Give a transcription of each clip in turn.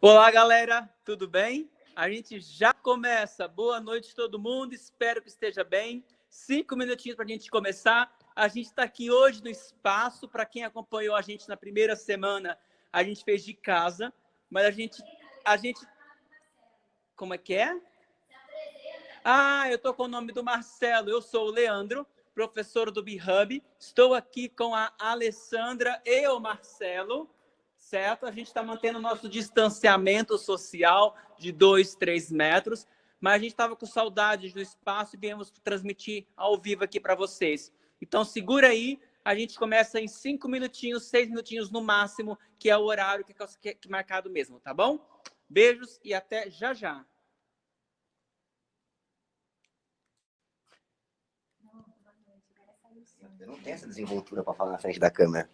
Olá, galera, tudo bem? A gente já começa. Boa noite, todo mundo. Espero que esteja bem. 5 minutinhos para a gente começar. A gente está aqui hoje no espaço. Para quem acompanhou a gente na primeira semana, a gente fez de casa, mas a gente, como é que é? Eu tô com o nome do Marcelo. Eu sou o Leandro, professor do B-Hub. Estou aqui com a Alessandra e o Marcelo, certo? A gente está mantendo o nosso distanciamento social de 2, 3 metros, mas a gente estava com saudades do espaço e viemos transmitir ao vivo aqui para vocês. Então, segura aí. A gente começa em 5 minutinhos, 6 minutinhos no máximo, que é o horário que é marcado mesmo, tá bom? Beijos e até já já. Eu não tenho essa desenvoltura para falar na frente da câmera.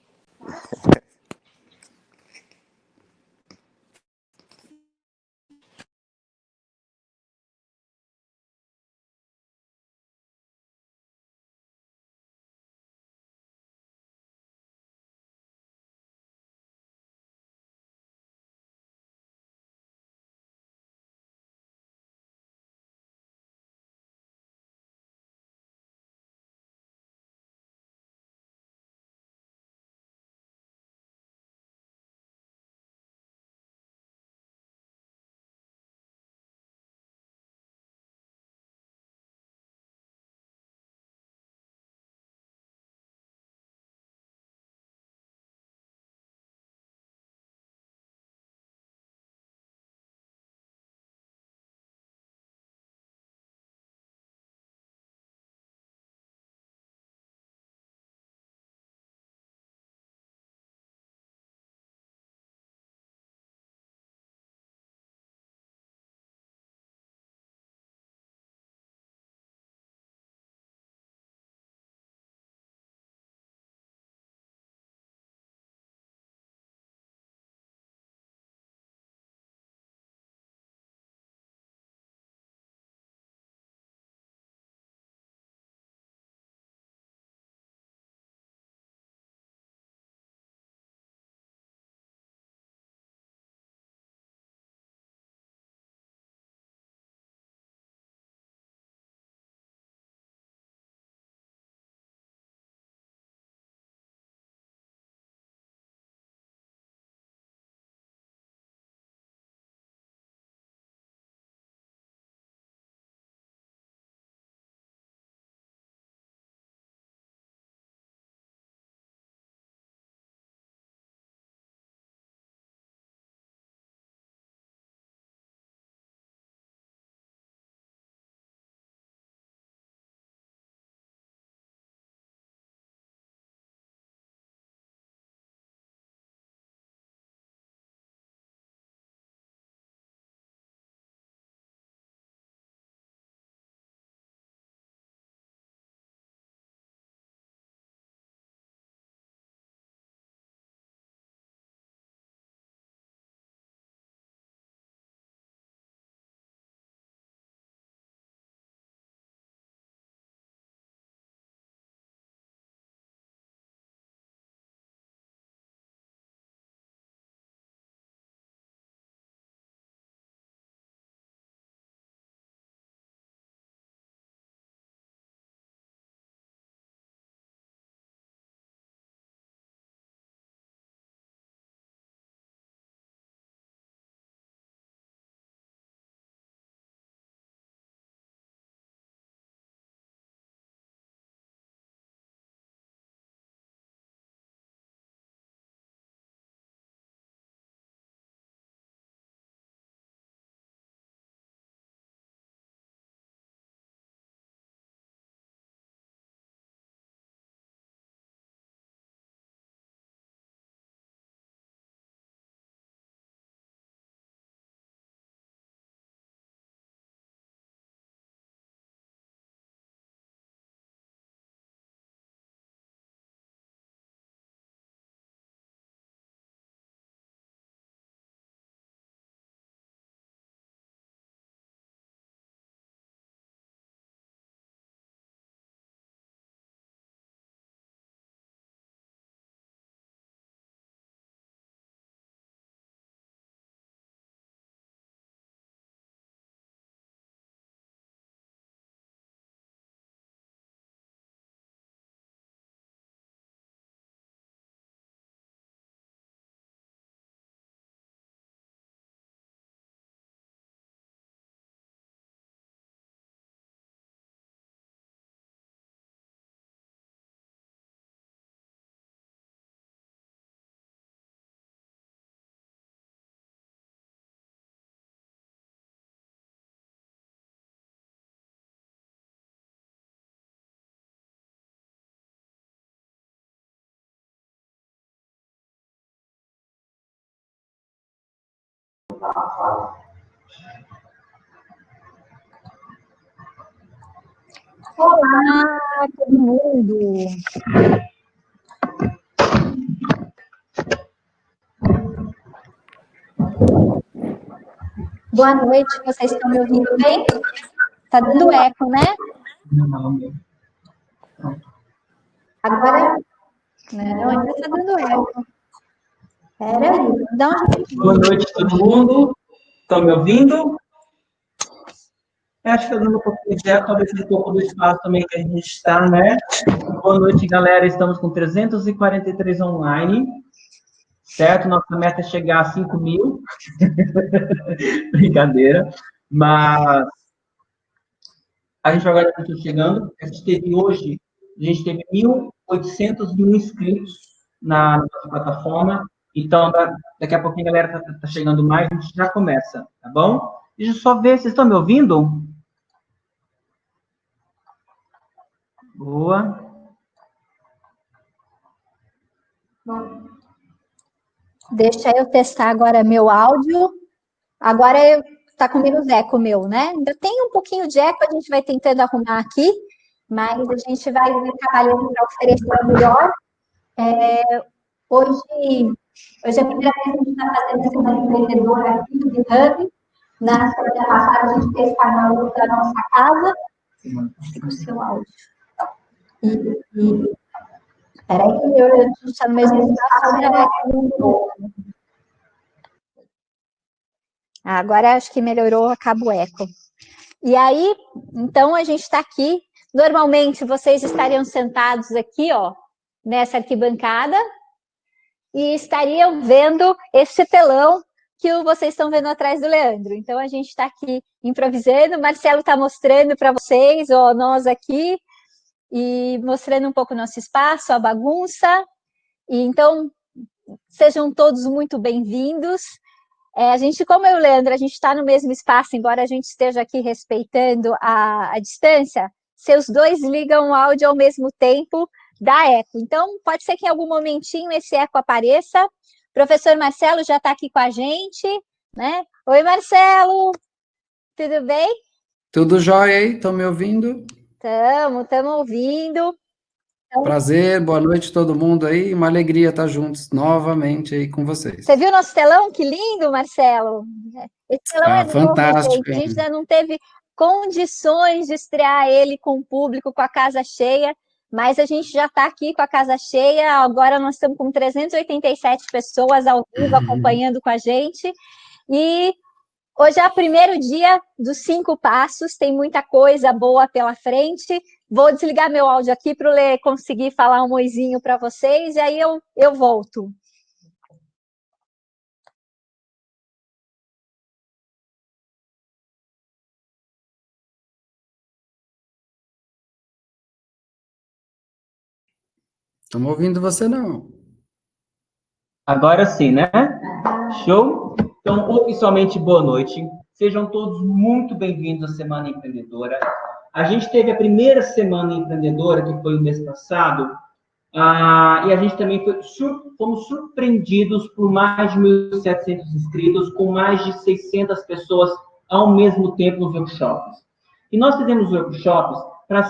Olá, todo mundo! Boa noite, vocês estão me ouvindo bem? Tá dando eco, né? Agora... Não, ainda tá dando eco. Peraí, dá um jeito. Boa noite, todo mundo. Estão me ouvindo? Acho que eu dando um pouquinho de eco, talvez um pouco do espaço também que a gente está, né? Boa noite, galera. Estamos com 343 online, certo? Nossa meta é chegar a 5.000. Brincadeira. Mas a gente agora está chegando. A gente teve 1.801 inscritos na nossa plataforma. Então, daqui a pouquinho a galera está chegando mais, a gente já começa, tá bom? Deixa eu só ver, vocês estão me ouvindo? Boa. Deixa eu testar agora meu áudio. Agora está com menos eco meu, né? Ainda tem um pouquinho de eco, a gente vai tentando arrumar aqui, mas a gente vai trabalhando para oferecer o melhor. Hoje é a primeira vez que a gente está fazendo essa semana empreendedora aqui do Hub. Na semana passada, a gente fez carnaval da nossa casa. Fica o seu áudio. Peraí, a gente está no mesmo espaço. Agora acho que melhorou, acaba o eco. E aí, então, a gente está aqui. Normalmente, vocês estariam sentados aqui, ó, nessa arquibancada, e estariam vendo esse telão que vocês estão vendo atrás do Leandro. Então, a gente está aqui improvisando, o Marcelo está mostrando para vocês, ó, nós aqui, e mostrando um pouco o nosso espaço, a bagunça. E, então, sejam todos muito bem-vindos. A gente, como eu e o Leandro, a gente está no mesmo espaço, embora a gente esteja aqui respeitando a distância, se os dois ligam o áudio ao mesmo tempo, dá eco. Então, pode ser que em algum momentinho esse eco apareça. O professor Marcelo já está aqui com a gente, né? Oi, Marcelo! Tudo bem? Tudo jóia aí? Estão me ouvindo? Estamos ouvindo. Prazer, boa noite a todo mundo aí. Uma alegria estar juntos novamente aí com vocês. Você viu nosso telão? Que lindo, Marcelo! Esse telão é novo, fantástico, gente. A gente ainda não teve condições de estrear ele com o público, com a casa cheia, mas a gente já está aqui com a casa cheia. Agora nós estamos com 387 pessoas ao vivo acompanhando com a gente. E hoje é o primeiro dia dos 5 passos, tem muita coisa boa pela frente. Vou desligar meu áudio aqui para o Lê conseguir falar um oizinho para vocês, e aí eu volto. Estamos ouvindo você, não. Agora sim, né? Show? Então, oficialmente, boa noite. Sejam todos muito bem-vindos à Semana Empreendedora. A gente teve a primeira Semana Empreendedora, que foi o mês passado, e a gente também fomos surpreendidos por mais de 1.700 inscritos, com mais de 600 pessoas ao mesmo tempo nos workshops. E nós fizemos workshops para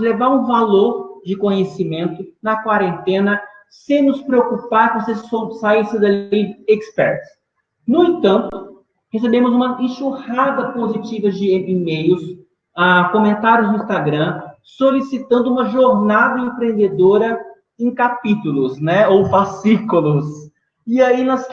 levar um valor de conhecimento na quarentena, sem nos preocupar com se saísse dali experts. No entanto, recebemos uma enxurrada positiva de e-mails, comentários no Instagram, solicitando uma jornada empreendedora em capítulos, né, ou fascículos. E aí nós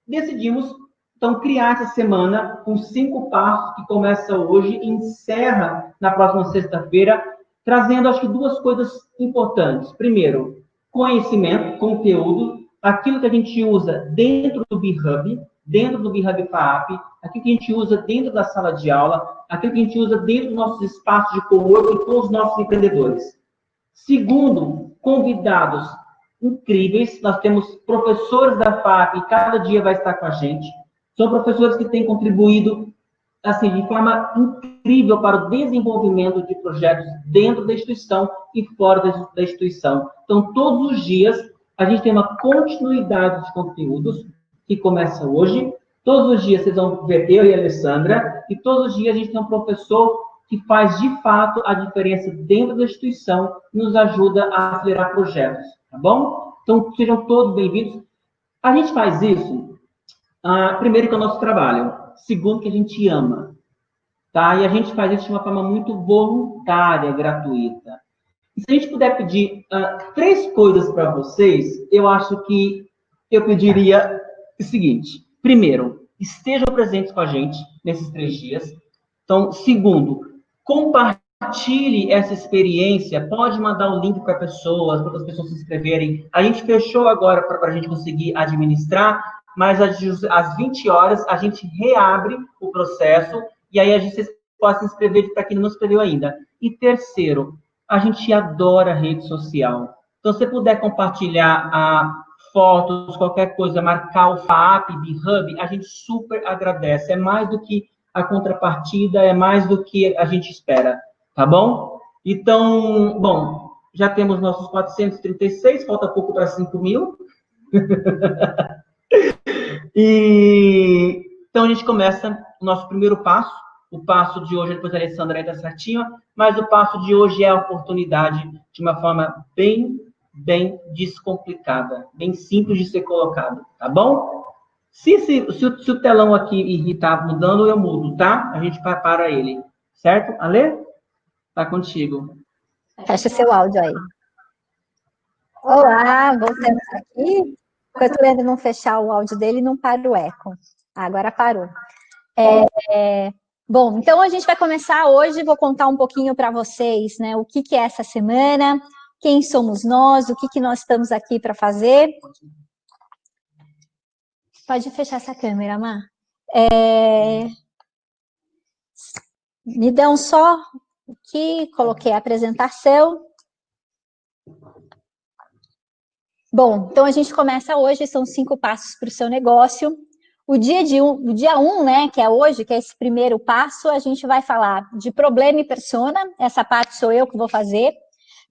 decidimos, então, criar essa semana com 5 passos, que começa hoje e encerra na próxima sexta-feira, trazendo, acho que, 2 coisas importantes. Primeiro, conhecimento, conteúdo, aquilo que a gente usa dentro do B-Hub, dentro do B-Hub FAAP, aquilo que a gente usa dentro da sala de aula, aquilo que a gente usa dentro dos nossos espaços de coworking com os nossos empreendedores. Segundo, convidados incríveis. Nós temos professores da FAAP, e cada dia vai estar com a gente. São professores que têm contribuído assim, de forma incrível para o desenvolvimento de projetos dentro da instituição e fora da instituição. Então, todos os dias, a gente tem uma continuidade de conteúdos, que começa hoje. Todos os dias vocês vão ver eu e a Alessandra, e todos os dias a gente tem um professor que faz, de fato, a diferença dentro da instituição e nos ajuda a acelerar projetos, tá bom? Então, sejam todos bem-vindos. A gente faz isso, primeiro, que é o nosso trabalho. Segundo, que a gente ama, tá? E a gente faz isso de uma forma muito voluntária, gratuita. E se a gente puder pedir 3 coisas para vocês, eu acho que eu pediria o seguinte. Primeiro, estejam presentes com a gente nesses 3 dias. Então, segundo, compartilhe essa experiência. Pode mandar o link para pessoas, para as pessoas se inscreverem. A gente fechou agora para a gente conseguir administrar, mas às 20 horas a gente reabre o processo e aí vocês podem se inscrever para quem não se inscreveu ainda. E terceiro, a gente adora rede social. Então, se você puder compartilhar fotos, qualquer coisa, marcar o FAAP, BHub, a gente super agradece. É mais do que a contrapartida, é mais do que a gente espera, tá bom? Então, bom, já temos nossos 436, falta pouco para 5.000. Então, a gente começa o nosso primeiro passo. O passo de hoje, depois a Alessandra entra certinho, mas o passo de hoje é a oportunidade de uma forma bem descomplicada, bem simples de ser colocado, tá bom? Se o telão aqui está mudando, eu mudo, tá? A gente para ele, certo? Ale? Tá contigo. Fecha seu áudio aí. Olá, voltamos aqui. Enquanto o Leandro não fechar o áudio dele, não para o eco. Agora parou. Bom, então a gente vai começar hoje, vou contar um pouquinho para vocês, né, o que é essa semana, quem somos nós, o que nós estamos aqui para fazer. Pode fechar essa câmera, Má. Me dão só aqui, coloquei a apresentação. Bom, então a gente começa hoje, são 5 passos para o seu negócio. O dia 1, né, que é hoje, que é esse primeiro passo, a gente vai falar de problema e persona, essa parte sou eu que vou fazer.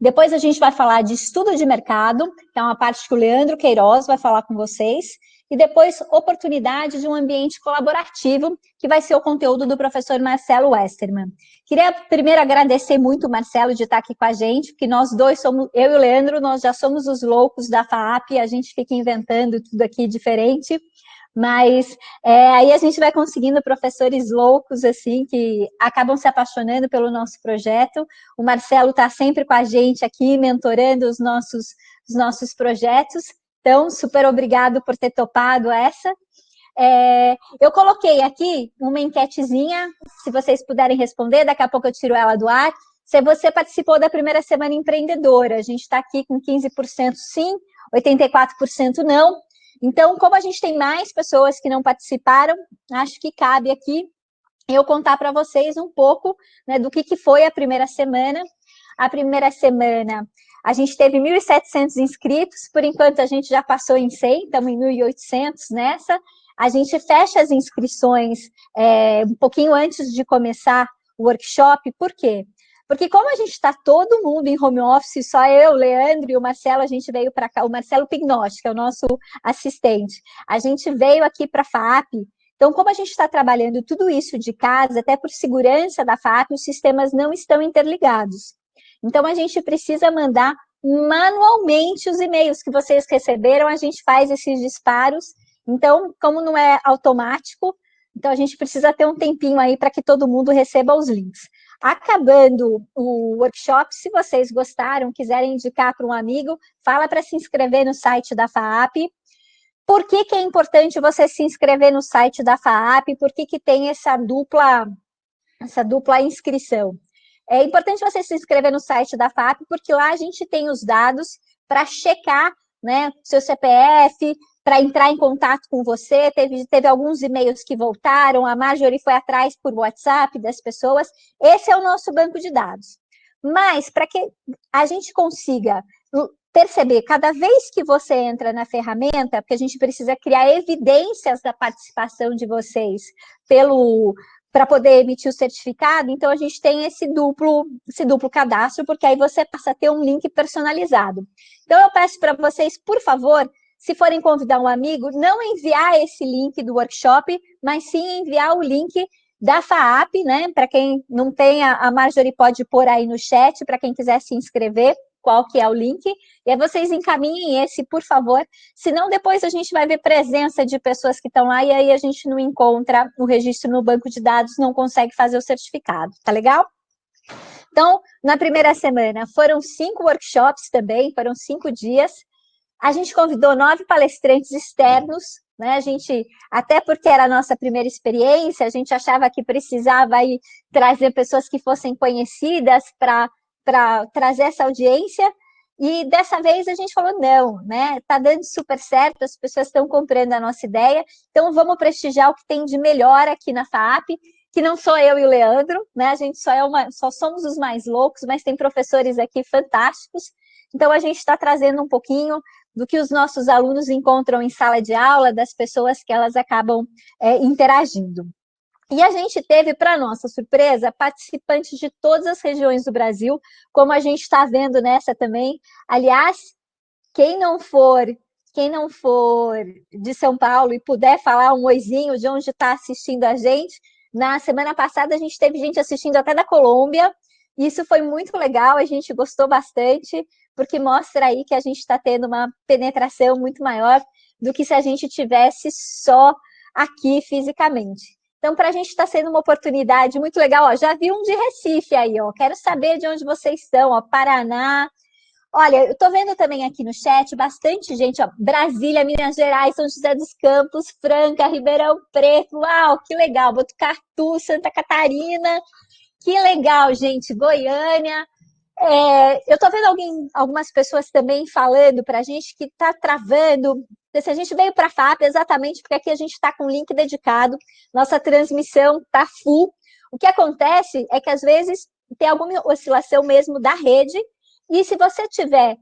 Depois a gente vai falar de estudo de mercado, que é uma parte que o Leandro Queiroz vai falar com vocês. E depois, oportunidade de um ambiente colaborativo, que vai ser o conteúdo do professor Marcelo Westermann. Queria primeiro agradecer muito o Marcelo de estar aqui com a gente, porque nós dois somos, eu e o Leandro, nós já somos os loucos da FAAP, a gente fica inventando tudo aqui diferente. Mas aí a gente vai conseguindo professores loucos, assim, que acabam se apaixonando pelo nosso projeto. O Marcelo está sempre com a gente aqui, mentorando os nossos projetos. Então, super obrigado por ter topado essa. Eu coloquei aqui uma enquetezinha, se vocês puderem responder, daqui a pouco eu tiro ela do ar. Se você participou da primeira semana empreendedora, a gente está aqui com 15% sim, 84% não. Então, como a gente tem mais pessoas que não participaram, acho que cabe aqui eu contar para vocês um pouco, né, do que foi a primeira semana. A primeira semana, a gente teve 1.700 inscritos, por enquanto a gente já passou em 100, estamos em 1.800 nessa. A gente fecha as inscrições um pouquinho antes de começar o workshop, por quê? Porque como a gente está todo mundo em home office, só eu, o Leandro e o Marcelo, a gente veio para cá, o Marcelo Pignotti, que é o nosso assistente, a gente veio aqui para a FAAP. Então, como a gente está trabalhando tudo isso de casa, até por segurança da FAAP, os sistemas não estão interligados. Então, a gente precisa mandar manualmente os e-mails que vocês receberam, a gente faz esses disparos. Então, como não é automático, então a gente precisa ter um tempinho aí para que todo mundo receba os links. Acabando o workshop, se vocês gostaram, quiserem indicar para um amigo, fala para se inscrever no site da FAAP. Por que é importante você se inscrever no site da FAAP? Por que tem essa dupla inscrição? É importante você se inscrever no site da FAAP, porque lá a gente tem os dados para checar, né, seu CPF, para entrar em contato com você. Teve alguns e-mails que voltaram, a Marjorie foi atrás por WhatsApp das pessoas. Esse é o nosso banco de dados. Mas, para que a gente consiga perceber, cada vez que você entra na ferramenta, porque a gente precisa criar evidências da participação de vocês para poder emitir o certificado, então a gente tem esse duplo cadastro, porque aí você passa a ter um link personalizado. Então eu peço para vocês, por favor, se forem convidar um amigo, não enviar esse link do workshop, mas sim enviar o link da FAAP, né? Para quem não tem, a Marjorie pode pôr aí no chat, para quem quiser se inscrever, qual que é o link, e aí vocês encaminhem esse, por favor, senão depois a gente vai ver presença de pessoas que estão lá, e aí a gente não encontra o registro no banco de dados, não consegue fazer o certificado, tá legal? Então, na primeira semana, foram 5 workshops também, foram 5 dias, a gente convidou 9 palestrantes externos, né? A gente, até porque era a nossa primeira experiência, a gente achava que precisava aí trazer pessoas que fossem conhecidas para trazer essa audiência, e dessa vez a gente falou, não, né? Tá dando super certo, as pessoas estão comprando a nossa ideia, então vamos prestigiar o que tem de melhor aqui na FAAP, que não sou eu e o Leandro, né? A gente só somos os mais loucos, mas tem professores aqui fantásticos, então a gente está trazendo um pouquinho do que os nossos alunos encontram em sala de aula, das pessoas que elas acabam interagindo. E a gente teve, para nossa surpresa, participantes de todas as regiões do Brasil, como a gente está vendo nessa também. Aliás, quem não for de São Paulo e puder falar um oizinho de onde está assistindo a gente, na semana passada a gente teve gente assistindo até da Colômbia. Isso foi muito legal, a gente gostou bastante, porque mostra aí que a gente está tendo uma penetração muito maior do que se a gente tivesse só aqui fisicamente. Então, para a gente está sendo uma oportunidade muito legal. Ó, já vi um de Recife aí, ó. Quero saber de onde vocês estão, ó. Paraná. Olha, eu estou vendo também aqui no chat bastante gente, ó. Brasília, Minas Gerais, São José dos Campos, Franca, Ribeirão Preto. Uau, que legal. Botucatu, Santa Catarina. Que legal, gente. Goiânia. Eu estou vendo algumas pessoas também falando para a gente que está travando. Se a gente veio para a FAP exatamente porque aqui a gente está com um link dedicado, nossa transmissão está full. O que acontece é que às vezes tem alguma oscilação mesmo da rede, e se você tiver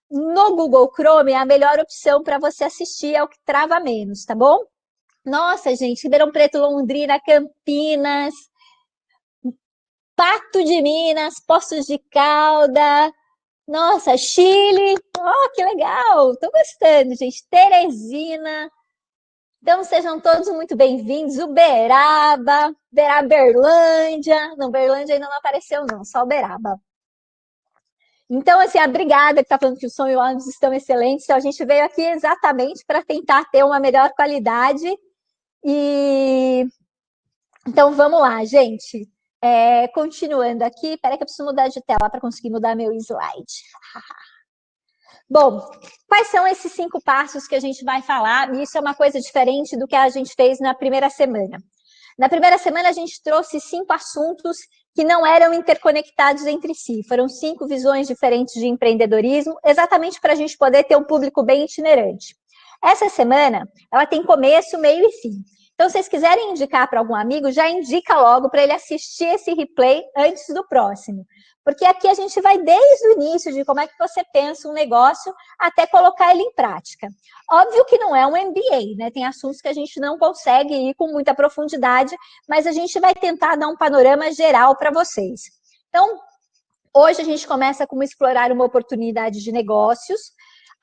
no Google Chrome, é a melhor opção para você assistir, é o que trava menos, tá bom? Nossa, gente, Ribeirão Preto, Londrina, Campinas, Pato de Minas, Poços de Caldas, nossa, Chile, oh, que legal, estou gostando, gente, Teresina, então sejam todos muito bem-vindos, Uberaba, Berlândia, não, Berlândia ainda não apareceu não, só Uberaba. Então, assim, a Brigada que está falando que o som e o ônibus estão excelentes, então a gente veio aqui exatamente para tentar ter uma melhor qualidade, e então vamos lá, gente. Continuando aqui, peraí que eu preciso mudar de tela para conseguir mudar meu slide. Bom, quais são esses 5 passos que a gente vai falar? E isso é uma coisa diferente do que a gente fez na primeira semana. Na primeira semana, a gente trouxe 5 assuntos que não eram interconectados entre si. Foram 5 visões diferentes de empreendedorismo, exatamente para a gente poder ter um público bem itinerante. Essa semana, ela tem começo, meio e fim. Então, se vocês quiserem indicar para algum amigo, já indica logo para ele assistir esse replay antes do próximo. Porque aqui a gente vai desde o início de como é que você pensa um negócio até colocar ele em prática. Óbvio que não é um MBA, né? Tem assuntos que a gente não consegue ir com muita profundidade, mas a gente vai tentar dar um panorama geral para vocês. Então, hoje a gente começa com explorar uma oportunidade de negócios.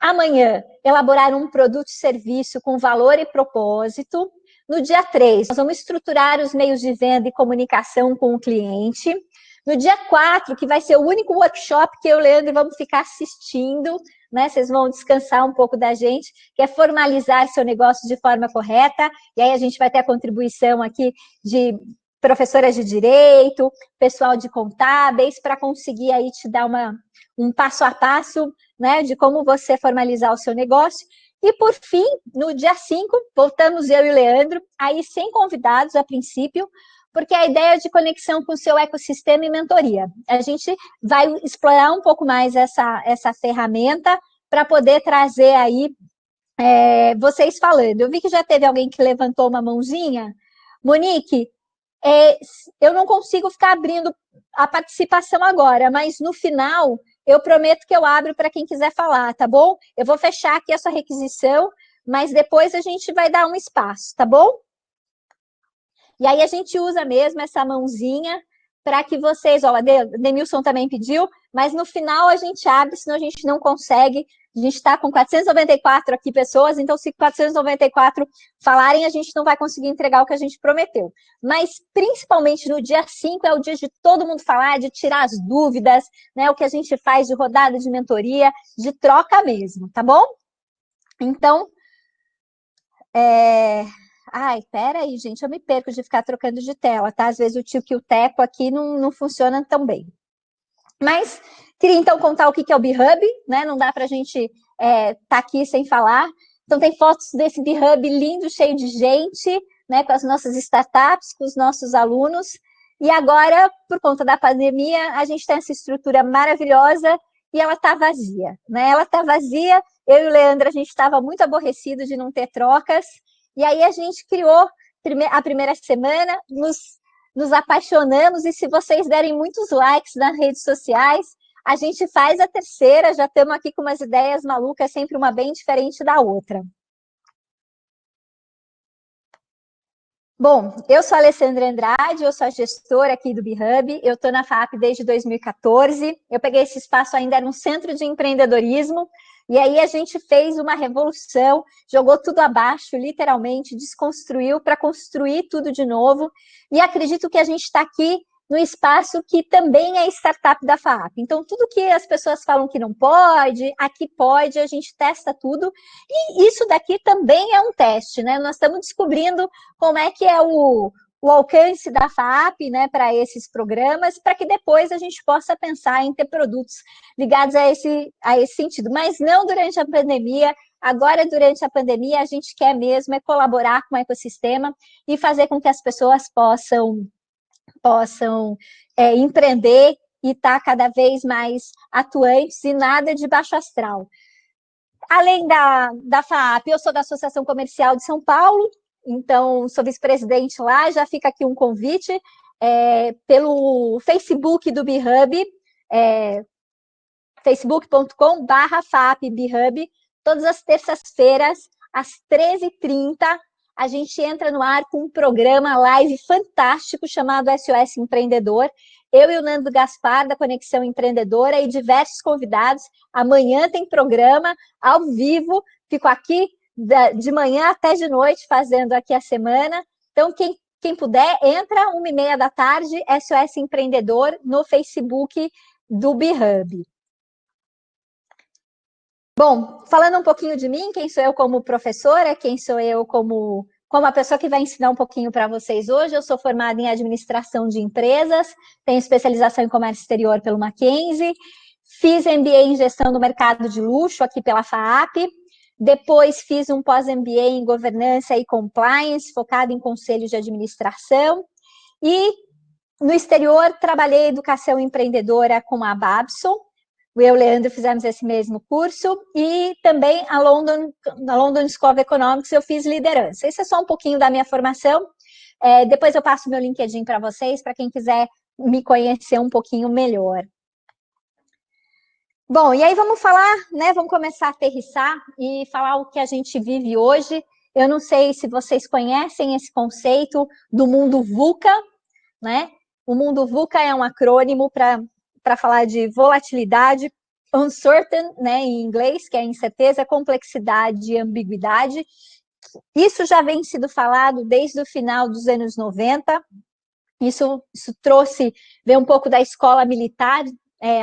Amanhã, elaborar um produto e serviço com valor e propósito. No dia 3, nós vamos estruturar os meios de venda e comunicação com o cliente. No dia 4, que vai ser o único workshop que eu e o Leandro vamos ficar assistindo, né? Vocês vão descansar um pouco da gente, que é formalizar seu negócio de forma correta. E aí a gente vai ter a contribuição aqui de professoras de direito, pessoal de contábeis, para conseguir aí te dar um passo a passo, né, de como você formalizar o seu negócio. E, por fim, no dia 5, voltamos eu e o Leandro, aí sem convidados a princípio, porque a ideia é de conexão com o seu ecossistema e mentoria. A gente vai explorar um pouco mais essa ferramenta para poder trazer aí vocês falando. Eu vi que já teve alguém que levantou uma mãozinha. Monique, eu não consigo ficar abrindo a participação agora, mas no final eu prometo que eu abro para quem quiser falar, tá bom? Eu vou fechar aqui a sua requisição, mas depois a gente vai dar um espaço, tá bom? E aí a gente usa mesmo essa mãozinha para que vocês, ó, a Denilson também pediu, mas no final a gente abre, senão a gente não consegue A gente está com 494 aqui pessoas, então se 494 falarem, a gente não vai conseguir entregar o que a gente prometeu. Mas, principalmente no dia 5, é o dia de todo mundo falar, de tirar as dúvidas, né? O que a gente faz de rodada de mentoria, de troca mesmo, tá bom? Então, ai, peraí, gente, eu me perco de ficar trocando de tela, tá? Às vezes o tio que o teco aqui não funciona tão bem. Mas queria então contar o que é o BeHub, né? Não dá para a gente tá aqui sem falar. Então tem fotos desse BeHub lindo, cheio de gente, né? Com as nossas startups, com os nossos alunos. E agora, por conta da pandemia, a gente tem essa estrutura maravilhosa e ela está vazia, né? Ela está vazia. Eu e o Leandro, a gente estava muito aborrecido de não ter trocas. E aí a gente criou a primeira semana, nos apaixonamos, e se vocês derem muitos likes nas redes sociais, a gente faz a terceira, já estamos aqui com umas ideias malucas, sempre uma bem diferente da outra. Bom, eu sou a Alessandra Andrade, eu sou a gestora aqui do BeHub, eu estou na FAP desde 2014, eu peguei esse espaço, ainda era um centro de empreendedorismo, e aí a gente fez uma revolução, jogou tudo abaixo, literalmente, desconstruiu para construir tudo de novo, e acredito que a gente está aqui no espaço que também é startup da FAP. Então, tudo que as pessoas falam que não pode, aqui pode, a gente testa tudo, e isso daqui também é um teste, né? Nós estamos descobrindo como é que é o alcance da FAP, né, para esses programas, para que depois a gente possa pensar em ter produtos ligados a esse sentido, mas não durante a pandemia. Agora, durante a pandemia, a gente quer mesmo colaborar com o ecossistema e fazer com que as pessoas possam empreender e estar cada vez mais atuantes, e nada de baixo astral. Além da FAP, eu sou da Associação Comercial de São Paulo, então sou vice-presidente lá, já fica aqui um convite pelo Facebook do BeHub, facebook.com/FAPBeHub, todas as terças-feiras, às 13h30, a gente entra no ar com um programa live fantástico chamado SOS Empreendedor. Eu e o Nando Gaspar, da Conexão Empreendedora, e diversos convidados. Amanhã tem programa ao vivo, fico aqui de manhã até de noite fazendo aqui a semana. Então, quem puder, entra 1h30 da tarde, SOS Empreendedor, no Facebook do BeHub. Bom, falando um pouquinho de mim, quem sou eu como professora, quem sou eu como a pessoa que vai ensinar um pouquinho para vocês hoje. Eu sou formada em administração de empresas, tenho especialização em comércio exterior pelo Mackenzie, fiz MBA em gestão do mercado de luxo aqui pela FAAP, depois fiz um pós-MBA em governança e compliance, focado em conselhos de administração, e no exterior trabalhei educação empreendedora com a Babson. Eu e o Leandro fizemos esse mesmo curso, e também na London School of Economics eu fiz liderança. Esse é só um pouquinho da minha formação. Depois eu passo meu LinkedIn para vocês, para quem quiser me conhecer um pouquinho melhor. Bom, e aí vamos falar, né? Vamos começar a aterrissar e falar o que a gente vive hoje. Eu não sei se vocês conhecem esse conceito do mundo VUCA, né? O mundo VUCA é um acrônimo para falar de volatilidade, uncertain, né, em inglês, que é incerteza, complexidade e ambiguidade. Isso já vem sido falado desde o final dos anos 90, isso veio um pouco da escola militar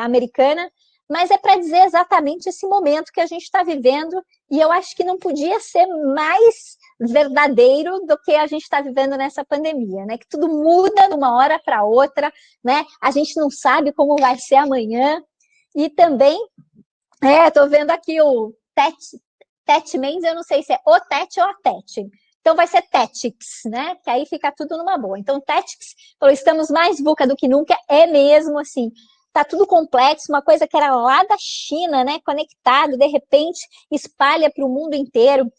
americana, mas é para dizer exatamente esse momento que a gente está vivendo, e eu acho que não podia ser mais verdadeiro do que a gente está vivendo nessa pandemia, né? Que tudo muda de uma hora para outra, né? A gente não sabe como vai ser amanhã. E também, estou vendo aqui o Tetmans, eu não sei se é o Tet ou a Tet. Então vai ser Tetix, né? Que aí fica tudo numa boa. Então Tetix falou: estamos mais VUCA do que nunca, é mesmo assim. Tá tudo complexo, uma coisa que era lá da China, né? Conectado, de repente espalha para o mundo inteiro,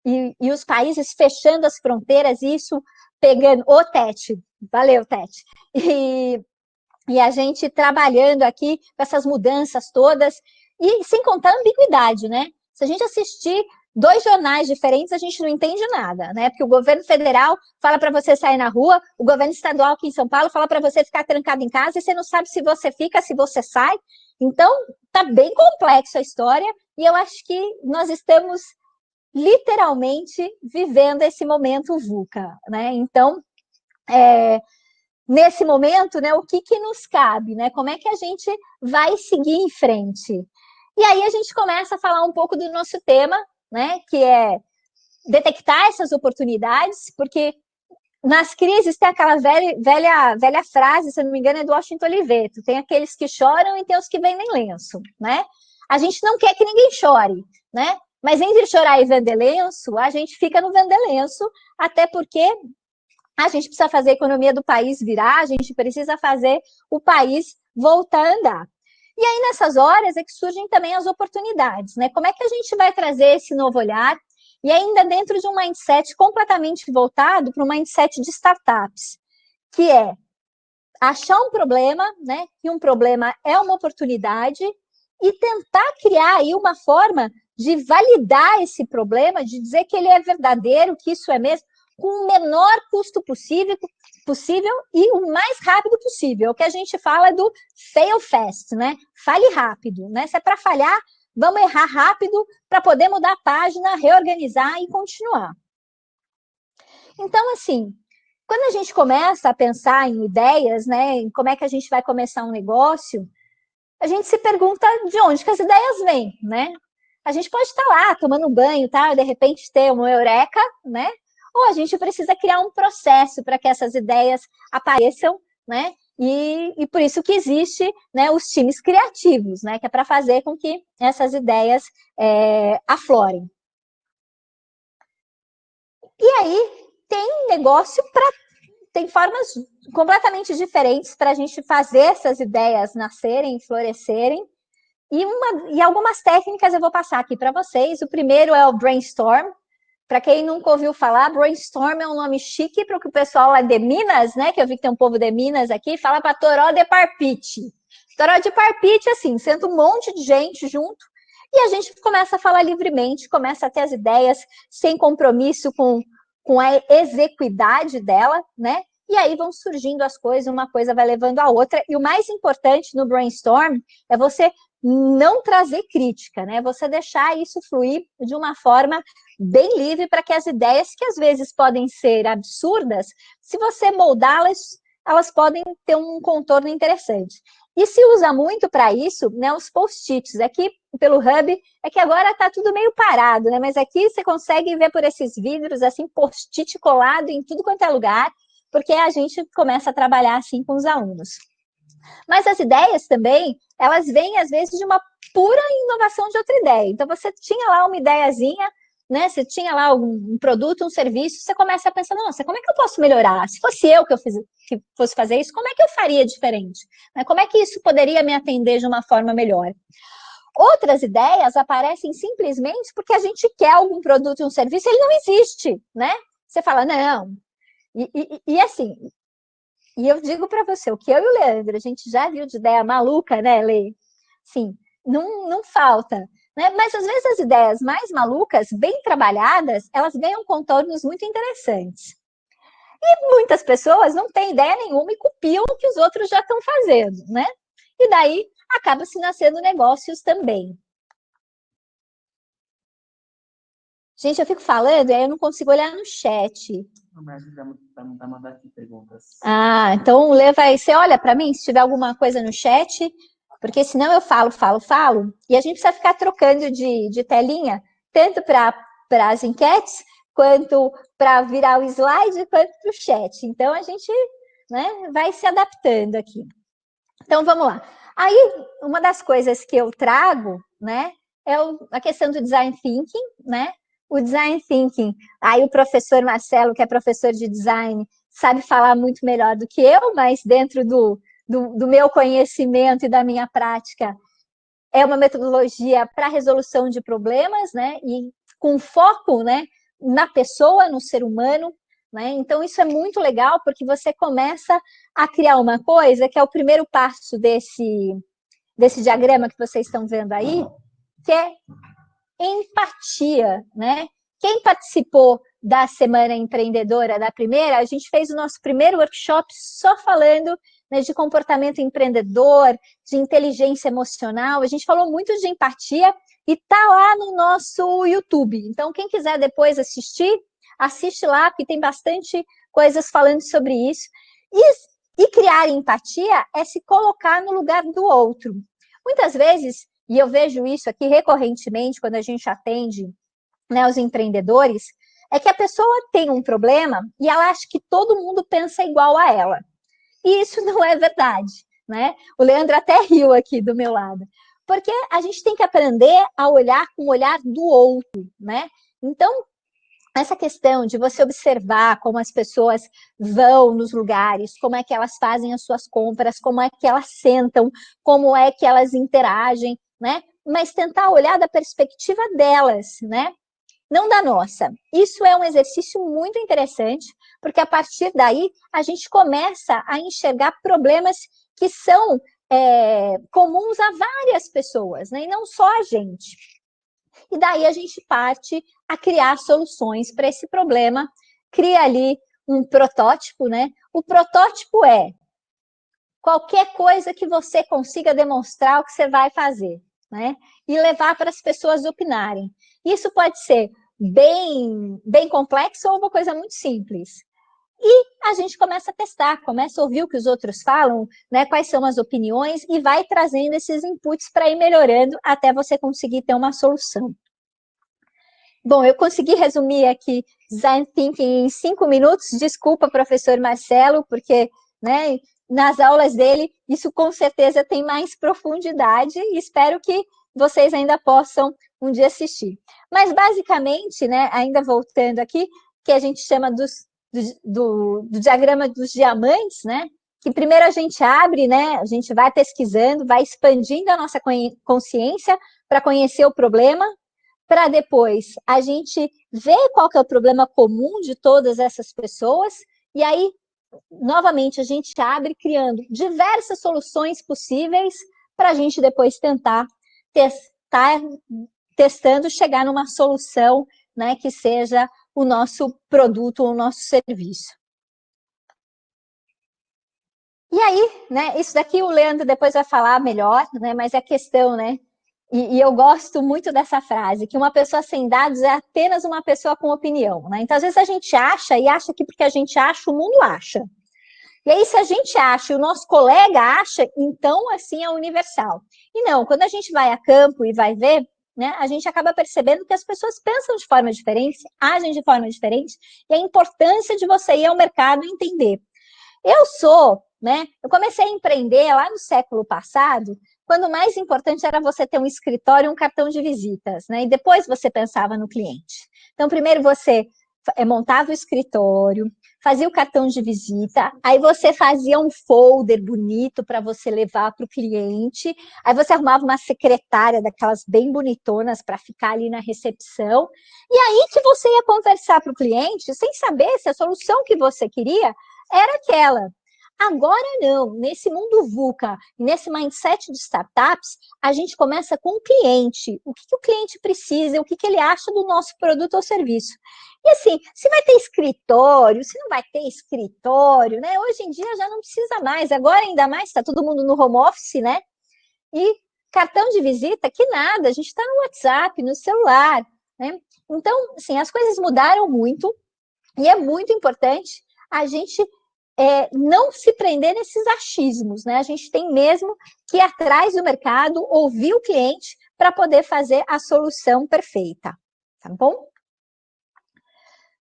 e os países fechando as fronteiras, isso pegando... Ô, Tete, valeu, Tete. E a gente trabalhando aqui com essas mudanças todas, e sem contar a ambiguidade, né? Se a gente assistir 2 jornais diferentes, a gente não entende nada, né? Porque o governo federal fala para você sair na rua, o governo estadual aqui em São Paulo fala para você ficar trancado em casa, e você não sabe se você fica, se você sai. Então, tá bem complexo a história, e eu acho que nós estamos literalmente vivendo esse momento VUCA, né? Então, nesse momento, né, o que nos cabe, né? Como é que a gente vai seguir em frente? E aí a gente começa a falar um pouco do nosso tema, né, que é detectar essas oportunidades, porque nas crises tem aquela velha frase, se eu não me engano, é do Washington Oliveto, tem aqueles que choram e tem os que vendem lenço, né? A gente não quer que ninguém chore, né? Mas entre chorar e vender lenço, a gente fica no vender lenço, até porque a gente precisa fazer a economia do país virar, a gente precisa fazer o país voltar a andar. E aí, nessas horas, é que surgem também as oportunidades, né? Como é que a gente vai trazer esse novo olhar e ainda dentro de um mindset completamente voltado para um mindset de startups, que é achar um problema, né? Que um problema é uma oportunidade e tentar criar aí uma forma de validar esse problema, de dizer que ele é verdadeiro, que isso é mesmo, com o menor custo possível e o mais rápido possível. O que a gente fala do fail fast, né? Fale rápido, né? Se é para falhar, vamos errar rápido para poder mudar a página, reorganizar e continuar. Então, assim, quando a gente começa a pensar em ideias, né, em como é que a gente vai começar um negócio, a gente se pergunta de onde que as ideias vêm, né? A gente pode estar lá tomando um banho, tá? E de repente ter uma eureka, né? Ou a gente precisa criar um processo para que essas ideias apareçam, né? E por isso que existe, né, os times criativos, né? Que é para fazer com que essas ideias aflorem. E aí tem negócio tem formas completamente diferentes para a gente fazer essas ideias nascerem, florescerem. E algumas técnicas eu vou passar aqui para vocês. O primeiro é o brainstorm. Para quem nunca ouviu falar, brainstorm é um nome chique para o que o pessoal lá de Minas, né? Que eu vi que tem um povo de Minas aqui, fala para toró de parpite. Toró de parpite, assim, senta um monte de gente junto e a gente começa a falar livremente, começa a ter as ideias sem compromisso com a execuidade dela, né? E aí vão surgindo as coisas, uma coisa vai levando a outra. E o mais importante no brainstorm é você não trazer crítica, né? Você deixar isso fluir de uma forma bem livre para que as ideias, que às vezes podem ser absurdas, se você moldá-las, elas podem ter um contorno interessante. E se usa muito para isso, né, os post-its. Aqui, pelo Hub, é que agora está tudo meio parado, né? Mas aqui você consegue ver por esses vidros, assim, post-it colado em tudo quanto é lugar, porque a gente começa a trabalhar assim com os alunos. Mas as ideias também, elas vêm, às vezes, de uma pura inovação de outra ideia. Então, você tinha lá uma ideiazinha, né? Você tinha lá um produto, um serviço, você começa a pensar, nossa, como é que eu posso melhorar? Se fosse eu que fosse fazer isso, como é que eu faria diferente? Como é que isso poderia me atender de uma forma melhor? Outras ideias aparecem simplesmente porque a gente quer algum produto e um serviço, ele não existe, né? Você fala, não. E assim, e eu digo para você, o que eu e o Leandro, a gente já viu de ideia maluca, né, Lê? Sim, não falta. Né? Mas, às vezes, as ideias mais malucas, bem trabalhadas, elas ganham contornos muito interessantes. E muitas pessoas não têm ideia nenhuma e copiam o que os outros já estão fazendo, né? E daí, acaba se nascendo negócios também. Gente, eu fico falando e aí eu não consigo olhar no chat. Mas vai mandar aqui perguntas. Ah, então o Lê vai... Você olha para mim, se tiver alguma coisa no chat, porque senão eu falo, e a gente precisa ficar trocando de telinha, tanto para as enquetes, quanto para virar o slide, quanto para o chat. Então, a gente, né, vai se adaptando aqui. Então, vamos lá. Aí, uma das coisas que eu trago, né, é a questão do design thinking, né? O design thinking, aí o professor Marcelo, que é professor de design, sabe falar muito melhor do que eu, mas dentro do meu conhecimento e da minha prática, é uma metodologia para resolução de problemas, né? E com foco, né, na pessoa, no ser humano, né? Então, isso é muito legal, porque você começa a criar uma coisa que é o primeiro passo desse diagrama que vocês estão vendo aí, que é empatia, né? Quem participou da Semana Empreendedora, da primeira, a gente fez o nosso primeiro workshop só falando, né, de comportamento empreendedor, de inteligência emocional. A gente falou muito de empatia e tá lá no nosso YouTube. Então, quem quiser depois assistir, assiste lá, porque tem bastante coisas falando sobre isso. E criar empatia é se colocar no lugar do outro. Muitas vezes, e eu vejo isso aqui recorrentemente quando a gente atende, né, os empreendedores, é que a pessoa tem um problema e ela acha que todo mundo pensa igual a ela. E isso não é verdade, né? O Leandro até riu aqui do meu lado. Porque a gente tem que aprender a olhar com o olhar do outro, né? Então, essa questão de você observar como as pessoas vão nos lugares, como é que elas fazem as suas compras, como é que elas sentam, como é que elas interagem, né? Mas tentar olhar da perspectiva delas, né? Não da nossa. Isso é um exercício muito interessante, porque a partir daí a gente começa a enxergar problemas que são comuns a várias pessoas, né? E não só a gente. E daí a gente parte a criar soluções para esse problema, cria ali um protótipo, né? O protótipo é qualquer coisa que você consiga demonstrar o que você vai fazer, né? E levar para as pessoas opinarem. Isso pode ser bem complexo ou uma coisa muito simples. E a gente começa a testar, começa a ouvir o que os outros falam, né? Quais são as opiniões e vai trazendo esses inputs para ir melhorando até você conseguir ter uma solução. Bom, eu consegui resumir aqui Design Thinking em 5 minutos. Desculpa, professor Marcelo, porque, né, nas aulas dele isso com certeza tem mais profundidade e espero que vocês ainda possam um dia assistir. Mas basicamente, né, ainda voltando aqui, que a gente chama do diagrama dos diamantes, né? Que primeiro a gente abre, né? A gente vai pesquisando, vai expandindo a nossa consciência para conhecer o problema, para depois a gente ver qual que é o problema comum de todas essas pessoas, e aí, novamente, a gente abre criando diversas soluções possíveis para a gente depois tentar testando, chegar numa solução, né, que seja o nosso produto ou o nosso serviço. E aí, né, isso daqui o Leandro depois vai falar melhor, né, mas é a questão, né, e eu gosto muito dessa frase, que uma pessoa sem dados é apenas uma pessoa com opinião, né? Então, às vezes a gente acha, e acha que porque a gente acha, o mundo acha. E aí, se a gente acha e o nosso colega acha, então, assim, é universal. E não, quando a gente vai a campo e vai ver, né, a gente acaba percebendo que as pessoas pensam de forma diferente, agem de forma diferente, e a importância de você ir ao mercado e entender. Eu comecei a empreender lá no século passado, quando o mais importante era você ter um escritório e um cartão de visitas, né? E depois você pensava no cliente. Então, primeiro você montava o escritório, fazia o cartão de visita, aí você fazia um folder bonito para você levar para o cliente, aí você arrumava uma secretária daquelas bem bonitonas para ficar ali na recepção, e aí que você ia conversar para o cliente sem saber se a solução que você queria era aquela. Agora não, nesse mundo VUCA, nesse mindset de startups, a gente começa com o cliente. O que o cliente precisa, o que ele acha do nosso produto ou serviço. E assim, se vai ter escritório, se não vai ter escritório, né? Hoje em dia já não precisa mais, agora ainda mais, está todo mundo no home office, né? E cartão de visita, que nada, a gente está no WhatsApp, no celular, né? Então, assim, as coisas mudaram muito e é muito importante a gente não se prender nesses achismos, né? A gente tem mesmo que ir atrás do mercado, ouvir o cliente para poder fazer a solução perfeita, tá bom?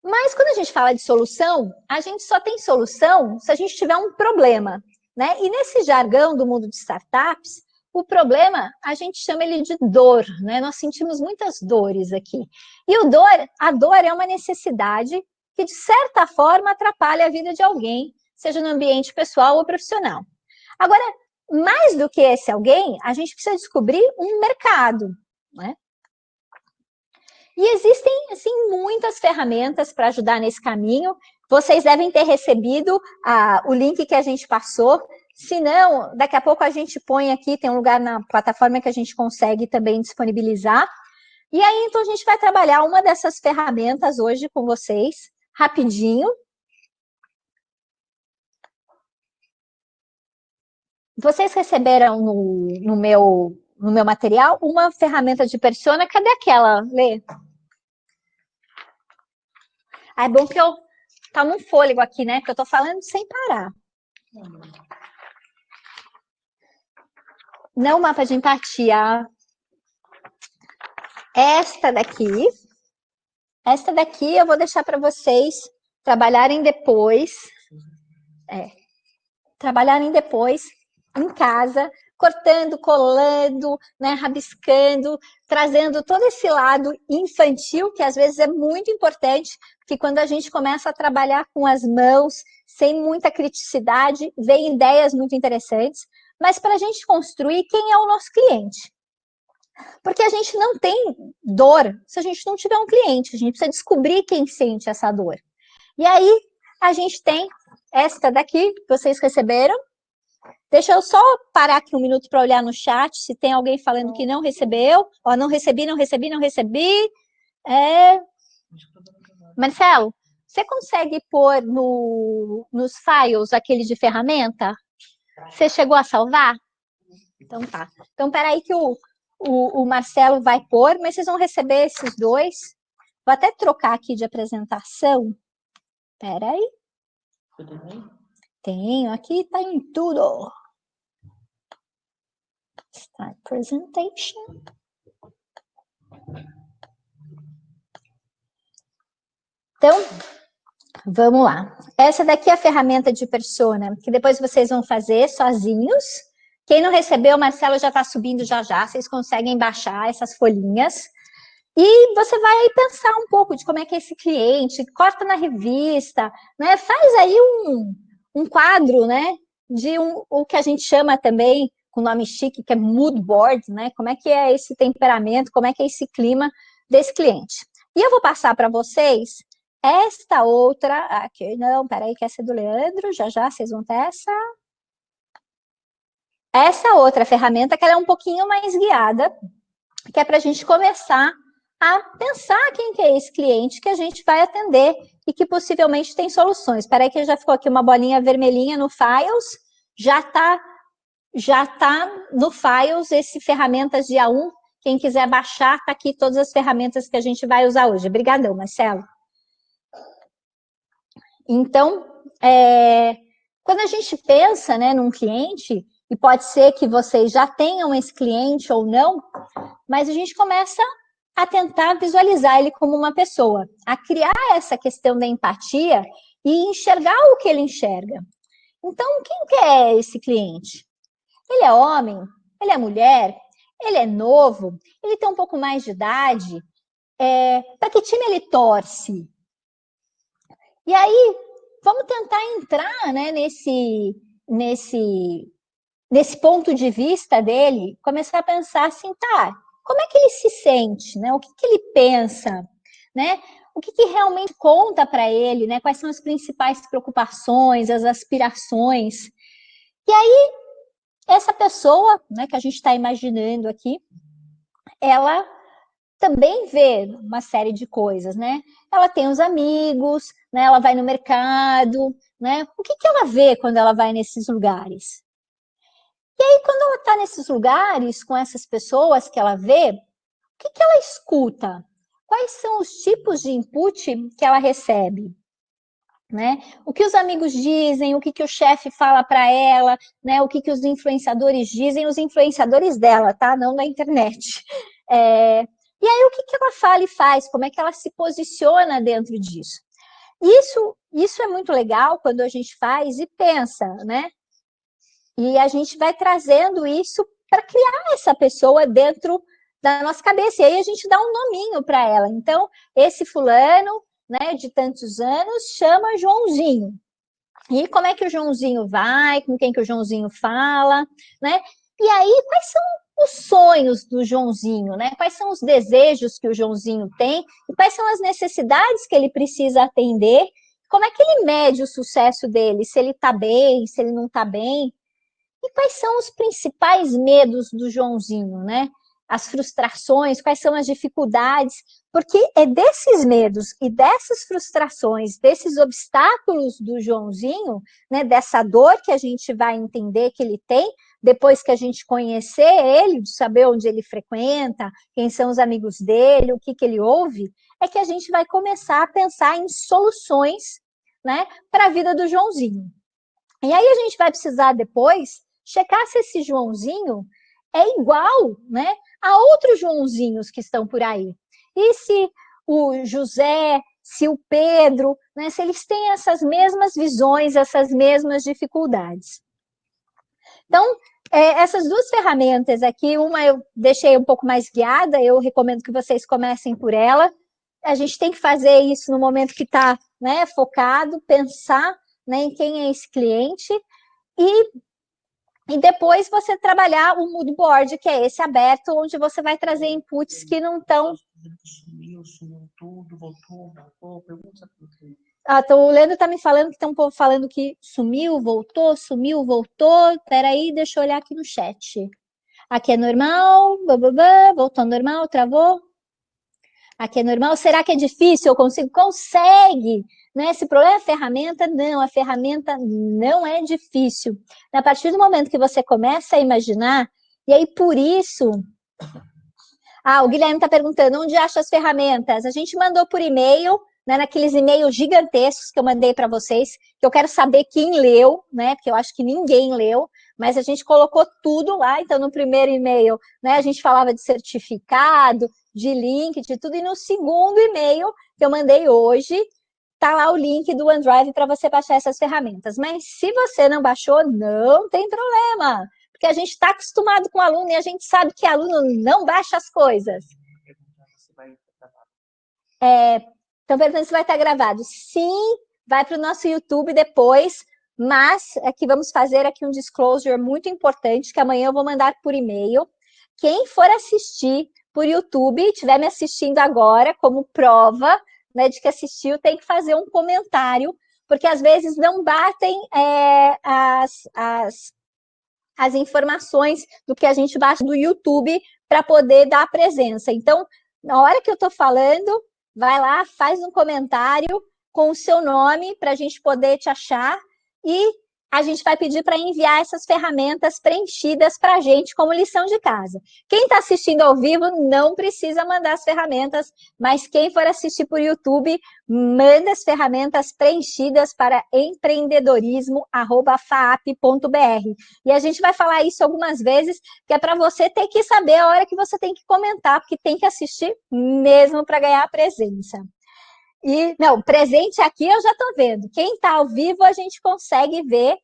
Mas quando a gente fala de solução, a gente só tem solução se a gente tiver um problema, né? E nesse jargão do mundo de startups, o problema, a gente chama ele de dor, né? Nós sentimos muitas dores aqui. E a dor é uma necessidade que, de certa forma, atrapalha a vida de alguém, seja no ambiente pessoal ou profissional. Agora, mais do que esse alguém, a gente precisa descobrir um mercado, né? E existem, assim, muitas ferramentas para ajudar nesse caminho. Vocês devem ter recebido o link que a gente passou. Se não, daqui a pouco a gente põe aqui, tem um lugar na plataforma que a gente consegue também disponibilizar. E aí, então, a gente vai trabalhar uma dessas ferramentas hoje com vocês, rapidinho. Vocês receberam no meu no meu material uma ferramenta de persona. Cadê aquela, Lê? É bom que eu tá num fôlego aqui, né? Porque eu tô falando sem parar. Não mapa de empatia. Esta daqui eu vou deixar para vocês trabalharem depois. Trabalharem depois em casa, cortando, colando, né, rabiscando, trazendo todo esse lado infantil, que às vezes é muito importante, que quando a gente começa a trabalhar com as mãos, sem muita criticidade, vem ideias muito interessantes, mas para a gente construir quem é o nosso cliente. Porque a gente não tem dor se a gente não tiver um cliente, a gente precisa descobrir quem sente essa dor. E aí, a gente tem esta daqui, que vocês receberam. Deixa eu só parar aqui um minuto para olhar no chat, se tem alguém falando que não recebeu. Ó, não recebi. Marcelo, você consegue pôr nos files aquele de ferramenta? Você chegou a salvar? Então tá. Então, peraí que o Marcelo vai pôr, mas vocês vão receber esses dois. Vou até trocar aqui de apresentação. Peraí. Tudo bem? Tenho, aqui tá em tudo. Start presentation. Então, vamos lá. Essa daqui é a ferramenta de persona, que depois vocês vão fazer sozinhos. Quem não recebeu, o Marcelo já está subindo já, vocês conseguem baixar essas folhinhas. E você vai pensar um pouco de como é que é esse cliente, corta na revista, né? Faz aí um quadro, né? De o que a gente chama também, com nome chique, que é mood board, né? Como é que é esse temperamento, como é que é esse clima desse cliente. E eu vou passar para vocês esta outra, aqui, não, peraí, que essa é do Leandro, já vocês vão ter essa outra ferramenta, que ela é um pouquinho mais guiada, que é para a gente começar a pensar quem que é esse cliente que a gente vai atender e que possivelmente tem soluções. Espera aí que já ficou aqui uma bolinha vermelhinha no Files, já tá no Files esse ferramentas dia 1, quem quiser baixar, tá aqui todas as ferramentas que a gente vai usar hoje. Obrigadão, Marcelo. Então, quando a gente pensa, né, num cliente, e pode ser que vocês já tenham esse cliente ou não, mas a gente começa a tentar visualizar ele como uma pessoa, a criar essa questão da empatia e enxergar o que ele enxerga. Então, quem que é esse cliente? Ele é homem? Ele é mulher? Ele é novo? Ele tem um pouco mais de idade? Para que time ele torce? E aí, vamos tentar entrar, né, nesse ponto de vista dele, começar a pensar assim, tá, como é que ele se sente, né? O que ele pensa, né? O que realmente conta para ele, né? Quais são as principais preocupações, as aspirações. E aí, essa pessoa, né, que a gente está imaginando aqui, ela também vê uma série de coisas, né? Ela tem os amigos, né? Ela vai no mercado, né? O que ela vê quando ela vai nesses lugares? E aí, quando ela está nesses lugares, com essas pessoas que ela vê, o que ela escuta? Quais são os tipos de input que ela recebe? Né? O que os amigos dizem, o que o chefe fala para ela, né? O que os influenciadores dizem, os influenciadores dela, tá? Não da internet. E aí, o que ela fala e faz? Como é que ela se posiciona dentro disso? Isso é muito legal quando a gente faz e pensa, né? E a gente vai trazendo isso para criar essa pessoa dentro da nossa cabeça. E aí a gente dá um nominho para ela. Então, esse fulano, né, de tantos anos, chama Joãozinho. E como é que o Joãozinho vai? Com quem que o Joãozinho fala? Né? E aí, quais são os sonhos do Joãozinho? Né? Quais são os desejos que o Joãozinho tem? E quais são as necessidades que ele precisa atender? Como é que ele mede o sucesso dele? Se ele está bem, se ele não está bem? E quais são os principais medos do Joãozinho, né? as frustrações, quais são as dificuldades, porque é desses medos e dessas frustrações, desses obstáculos do Joãozinho, né, dessa dor que a gente vai entender que ele tem, depois que a gente conhecer ele, saber onde ele frequenta, quem são os amigos dele, o que ele ouve, é que a gente vai começar a pensar em soluções, né, para a vida do Joãozinho. E aí a gente vai precisar depois checar se esse Joãozinho é igual, né, a outros Joãozinhos que estão por aí. E se o José, se o Pedro, né, se eles têm essas mesmas visões, essas mesmas dificuldades. Então, essas duas ferramentas aqui, uma eu deixei um pouco mais guiada, eu recomendo que vocês comecem por ela. A gente tem que fazer isso no momento que está, né, focado, pensar, né, em quem é esse cliente e depois você trabalhar o mood board, que é esse aberto, onde você vai trazer inputs que não estão... Sumiu tudo, voltou, pergunta tudo. Então, o Leandro está me falando que tem um povo falando que sumiu, voltou. Peraí, deixa eu olhar aqui no chat. Aqui é normal, voltou normal, travou. Aqui é normal. Será que é difícil? Eu consigo? Consegue! Né? Esse problema é a ferramenta? Não, a ferramenta não é difícil. A partir do momento que você começa a imaginar, e aí por isso... o Guilherme está perguntando, onde acha as ferramentas? A gente mandou por e-mail, né, naqueles e-mails gigantescos que eu mandei para vocês, que eu quero saber quem leu, né, porque eu acho que ninguém leu, mas a gente colocou tudo lá. Então no primeiro e-mail, né, a gente falava de certificado, de link, de tudo, e no segundo e-mail que eu mandei hoje, tá lá o link do OneDrive para você baixar essas ferramentas. Mas se você não baixou, não tem problema, porque a gente está acostumado com o aluno e a gente sabe que aluno não baixa as coisas. Então, perguntando se vai estar gravado. Sim, vai para o nosso YouTube depois, mas aqui vamos fazer aqui um disclosure muito importante, que amanhã eu vou mandar por e-mail. Quem for assistir por YouTube, estiver me assistindo agora, como prova, né, de que assistiu, tem que fazer um comentário, porque às vezes não batem as informações do que a gente baixa do YouTube para poder dar a presença. Então, na hora que eu estou falando, vai lá, faz um comentário com o seu nome para a gente poder te achar e a gente vai pedir para enviar essas ferramentas preenchidas para a gente como lição de casa. Quem está assistindo ao vivo não precisa mandar as ferramentas, mas quem for assistir por YouTube, manda as ferramentas preenchidas para empreendedorismo@faap.br. E a gente vai falar isso algumas vezes, que é para você ter que saber a hora que você tem que comentar, porque tem que assistir mesmo para ganhar a presença. E, não, presente aqui eu já estou vendo. Quem está ao vivo a gente consegue ver.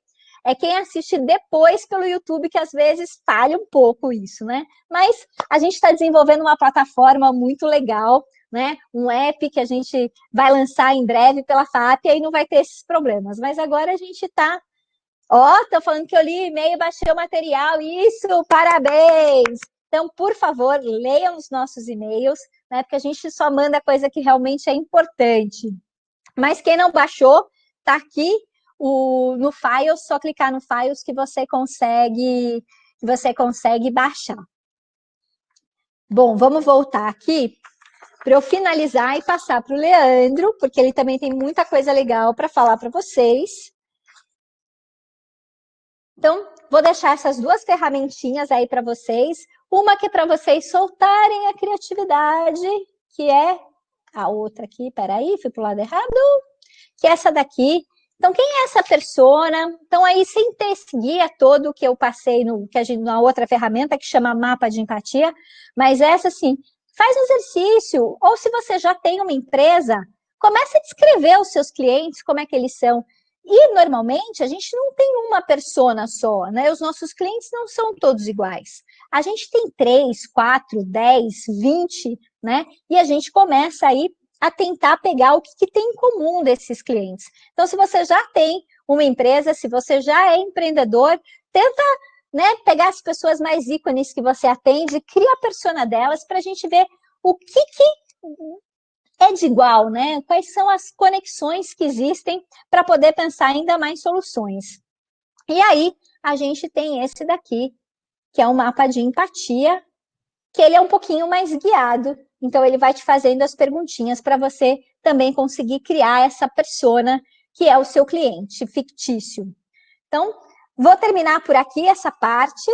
É quem assiste depois pelo YouTube, que às vezes falha um pouco isso, né? Mas a gente está desenvolvendo uma plataforma muito legal, né? Um app que a gente vai lançar em breve pela FAP, e aí não vai ter esses problemas. Mas agora a gente está... estou falando que eu li o e-mail e baixei o material. Isso, parabéns! Então, por favor, leiam os nossos e-mails, né, porque a gente só manda coisa que realmente é importante. Mas quem não baixou, está aqui no Files, só clicar no Files que você consegue baixar. Bom, vamos voltar aqui para eu finalizar e passar para o Leandro, porque ele também tem muita coisa legal para falar para vocês. Então, vou deixar essas duas ferramentinhas aí para vocês. Uma que é para vocês soltarem a criatividade, que é a outra aqui, peraí, fui para o lado errado, que é essa daqui. Então, quem é essa persona? Então, aí, sem ter esse guia todo que eu passei na outra ferramenta, que chama Mapa de Empatia, mas essa, assim, faz um exercício, ou se você já tem uma empresa, comece a descrever os seus clientes, como é que eles são. E, normalmente, a gente não tem uma persona só, né? Os nossos clientes não são todos iguais. A gente tem 3, 4, 10, 20, né? E a gente começa aí a tentar pegar o que tem em comum desses clientes. Então, se você já tem uma empresa, se você já é empreendedor, tenta, né, pegar as pessoas mais ícones que você atende, cria a persona delas para a gente ver o que é de igual, né? Quais são as conexões que existem para poder pensar ainda mais soluções. E aí, a gente tem esse daqui, que é um mapa de empatia, que ele é um pouquinho mais guiado, então ele vai te fazendo as perguntinhas para você também conseguir criar essa persona que é o seu cliente fictício. Então, vou terminar por aqui essa parte.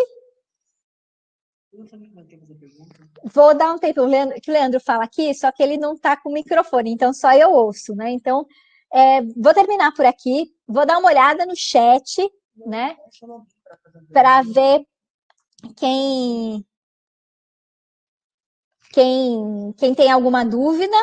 Vou dar um tempo, que o Leandro fala aqui, só que ele não está com o microfone, então só eu ouço, né? Então, vou terminar por aqui, vou dar uma olhada no chat, né? Para ver quem tem alguma dúvida.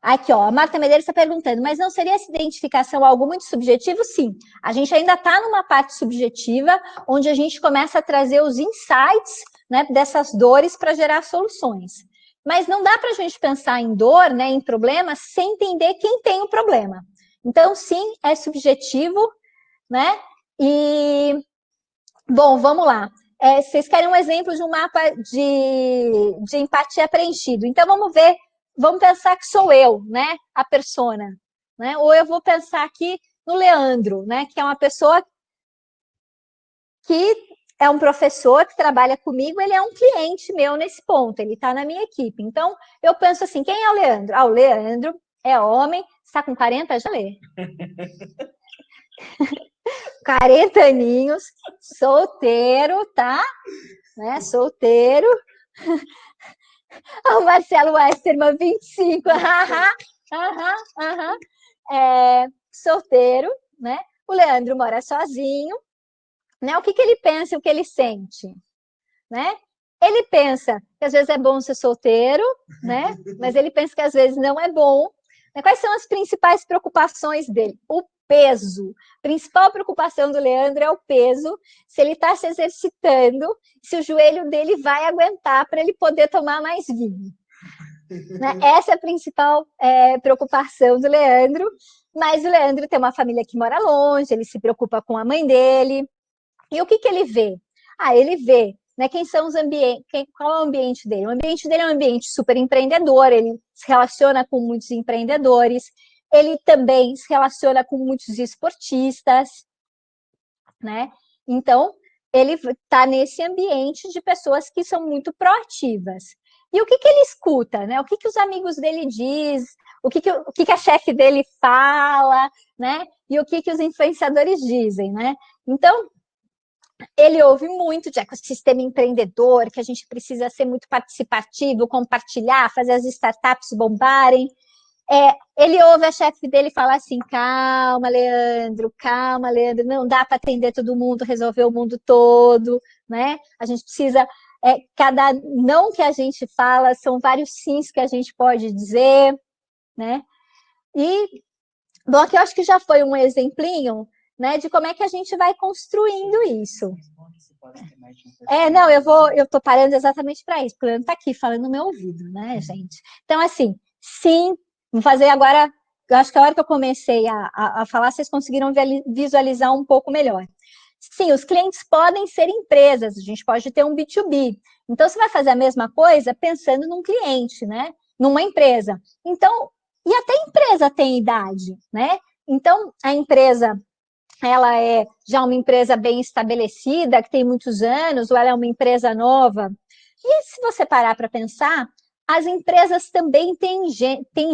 Aqui, ó, a Marta Medeiros está perguntando, mas não seria essa identificação algo muito subjetivo? Sim, a gente ainda está numa parte subjetiva, onde a gente começa a trazer os insights, né, dessas dores para gerar soluções. Mas não dá para a gente pensar em dor, né, em problema, sem entender quem tem o problema. Então, sim, é subjetivo, né? E, bom, vamos lá. Vocês querem um exemplo de um mapa de empatia preenchido. Então, vamos pensar que sou eu, né, a persona, né? Ou eu vou pensar aqui no Leandro, né, que é uma pessoa que é um professor que trabalha comigo, ele é um cliente meu nesse ponto, ele está na minha equipe. Então, eu penso assim, quem é o Leandro? O Leandro é homem, está com 40, já lê. 40 aninhos, solteiro, tá? Né, solteiro. O Marcelo Westerman, 25. Solteiro, né? O Leandro mora sozinho, né? O que ele pensa, o que ele sente, né? Ele pensa que às vezes é bom ser solteiro, né? Mas ele pensa que às vezes não é bom. Quais são as principais preocupações dele? O peso. A principal preocupação do Leandro é o peso, se ele está se exercitando, se o joelho dele vai aguentar para ele poder tomar mais vinho. Né? Essa é a principal preocupação do Leandro, mas o Leandro tem uma família que mora longe, ele se preocupa com a mãe dele. E o que ele vê? Ele vê, né, quem são os ambientes, qual é o ambiente dele? O ambiente dele é um ambiente super empreendedor, ele se relaciona com muitos empreendedores, ele também se relaciona com muitos esportistas, né? Então, ele está nesse ambiente de pessoas que são muito proativas. E o que ele escuta, né? O que os amigos dele diz, o que a chefe dele fala, né? E o que os influenciadores dizem, né? Então, ele ouve muito de ecossistema empreendedor, que a gente precisa ser muito participativo, compartilhar, fazer as startups bombarem. Ele ouve a chefe dele falar assim, calma, Leandro, não dá para atender todo mundo, resolver o mundo todo, né? A gente precisa, cada não que a gente fala, são vários sims que a gente pode dizer, né? E, bom, aqui eu acho que já foi um exemplinho, né, de como é que a gente vai construindo isso. Não, eu estou parando exatamente para isso, porque o Leandro está aqui falando no meu ouvido, né, gente? Então, assim, sim, vou fazer agora, eu acho que a hora que eu comecei a falar, vocês conseguiram visualizar um pouco melhor. Sim, os clientes podem ser empresas, a gente pode ter um B2B. Então, você vai fazer a mesma coisa pensando num cliente, né? Numa empresa. Então, e até a empresa tem idade, né? Então, a empresa, ela é já uma empresa bem estabelecida, que tem muitos anos, ou ela é uma empresa nova. E se você parar para pensar, as empresas também têm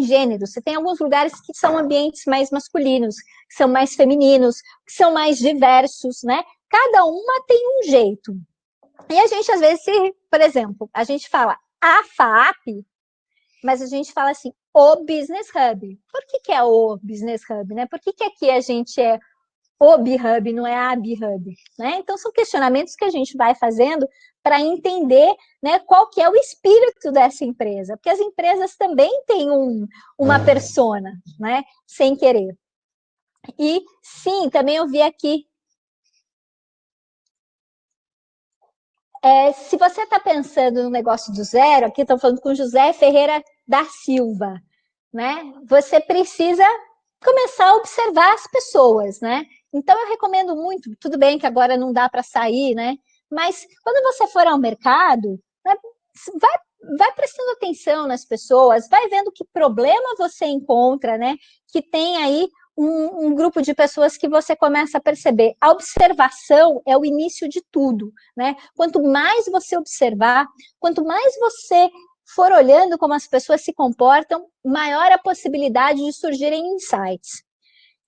gênero. Você tem alguns lugares que são ambientes mais masculinos, que são mais femininos, que são mais diversos, né? Cada uma tem um jeito. E a gente, às vezes, por exemplo, a gente fala a FAAP, mas a gente fala assim, o Business Hub. Por que é o Business Hub, né? Por que aqui a gente é o B-Hub, não é a B-Hub, né? Então, são questionamentos que a gente vai fazendo para entender, né, qual que é o espírito dessa empresa, porque as empresas também têm uma persona, né, sem querer. E, sim, também eu vi aqui, se você está pensando no negócio do zero, aqui estão falando com José Ferreira da Silva, né, você precisa começar a observar as pessoas, né? Então, eu recomendo muito, tudo bem que agora não dá para sair, né? Mas quando você for ao mercado, né, vai prestando atenção nas pessoas, vai vendo que problema você encontra, né? Que tem aí um grupo de pessoas que você começa a perceber. A observação é o início de tudo, né? Quanto mais você observar, quanto mais você for olhando como as pessoas se comportam, maior a possibilidade de surgirem insights.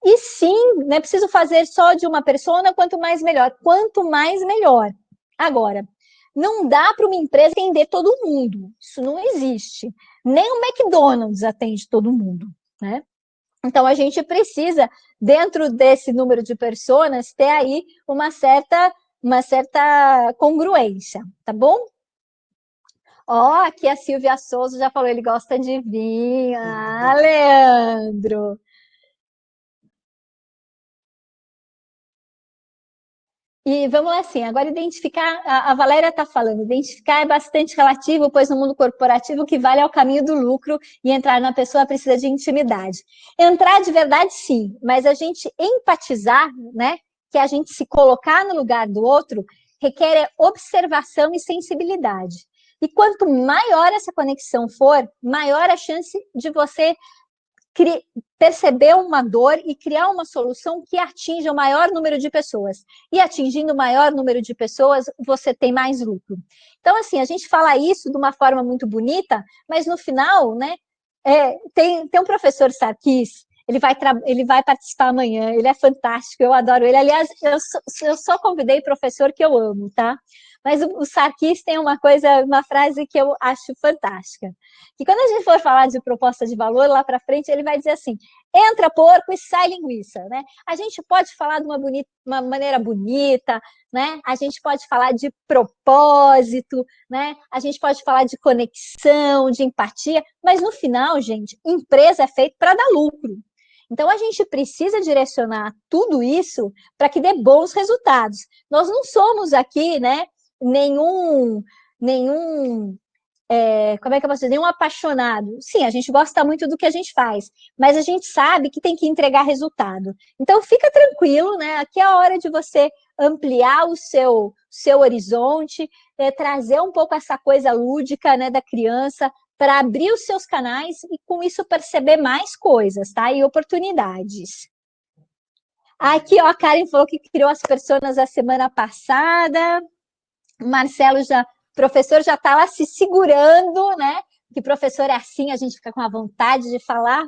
E sim, não é preciso fazer só de uma persona, quanto mais melhor. Quanto mais melhor. Agora, não dá para uma empresa atender todo mundo. Isso não existe. Nem o McDonald's atende todo mundo, né? Então, a gente precisa, dentro desse número de pessoas, ter aí uma certa congruência, tá bom? Ó, aqui a Silvia Souza já falou, ele gosta de vinho. Ah, Leandro! E vamos lá assim, agora identificar, a Valéria está falando, identificar é bastante relativo, pois no mundo corporativo o que vale é o caminho do lucro e entrar na pessoa precisa de intimidade. Entrar de verdade, sim, mas a gente empatizar, né, que a gente se colocar no lugar do outro, requer observação e sensibilidade. E quanto maior essa conexão for, maior a chance de você perceber uma dor e criar uma solução que atinja o maior número de pessoas. E atingindo o maior número de pessoas, você tem mais lucro. Então, assim, a gente fala isso de uma forma muito bonita, mas no final, né, tem um professor Sarkis, ele vai participar amanhã, ele é fantástico, eu adoro ele. Aliás, eu só convidei professor que eu amo, tá? Mas o Sarkis tem uma frase que eu acho fantástica. Que quando a gente for falar de proposta de valor, lá para frente, ele vai dizer assim, entra porco e sai linguiça, né? A gente pode falar de uma maneira bonita, né? A gente pode falar de propósito, né? A gente pode falar de conexão, de empatia, mas no final, gente, empresa é feita para dar lucro. Então, a gente precisa direcionar tudo isso para que dê bons resultados. Nós não somos aqui, né, nenhum como é que eu posso dizer, nenhum apaixonado. Sim, a gente gosta muito do que a gente faz, mas a gente sabe que tem que entregar resultado. Então, fica tranquilo, né? Aqui é a hora de você ampliar o seu horizonte, trazer um pouco essa coisa lúdica, né, da criança, para abrir os seus canais e, com isso, perceber mais coisas, tá? E oportunidades. Aqui, ó, a Karen falou que criou as personas a semana passada. O Marcelo professor já está lá se segurando, né? Que professor é assim, a gente fica com a vontade de falar.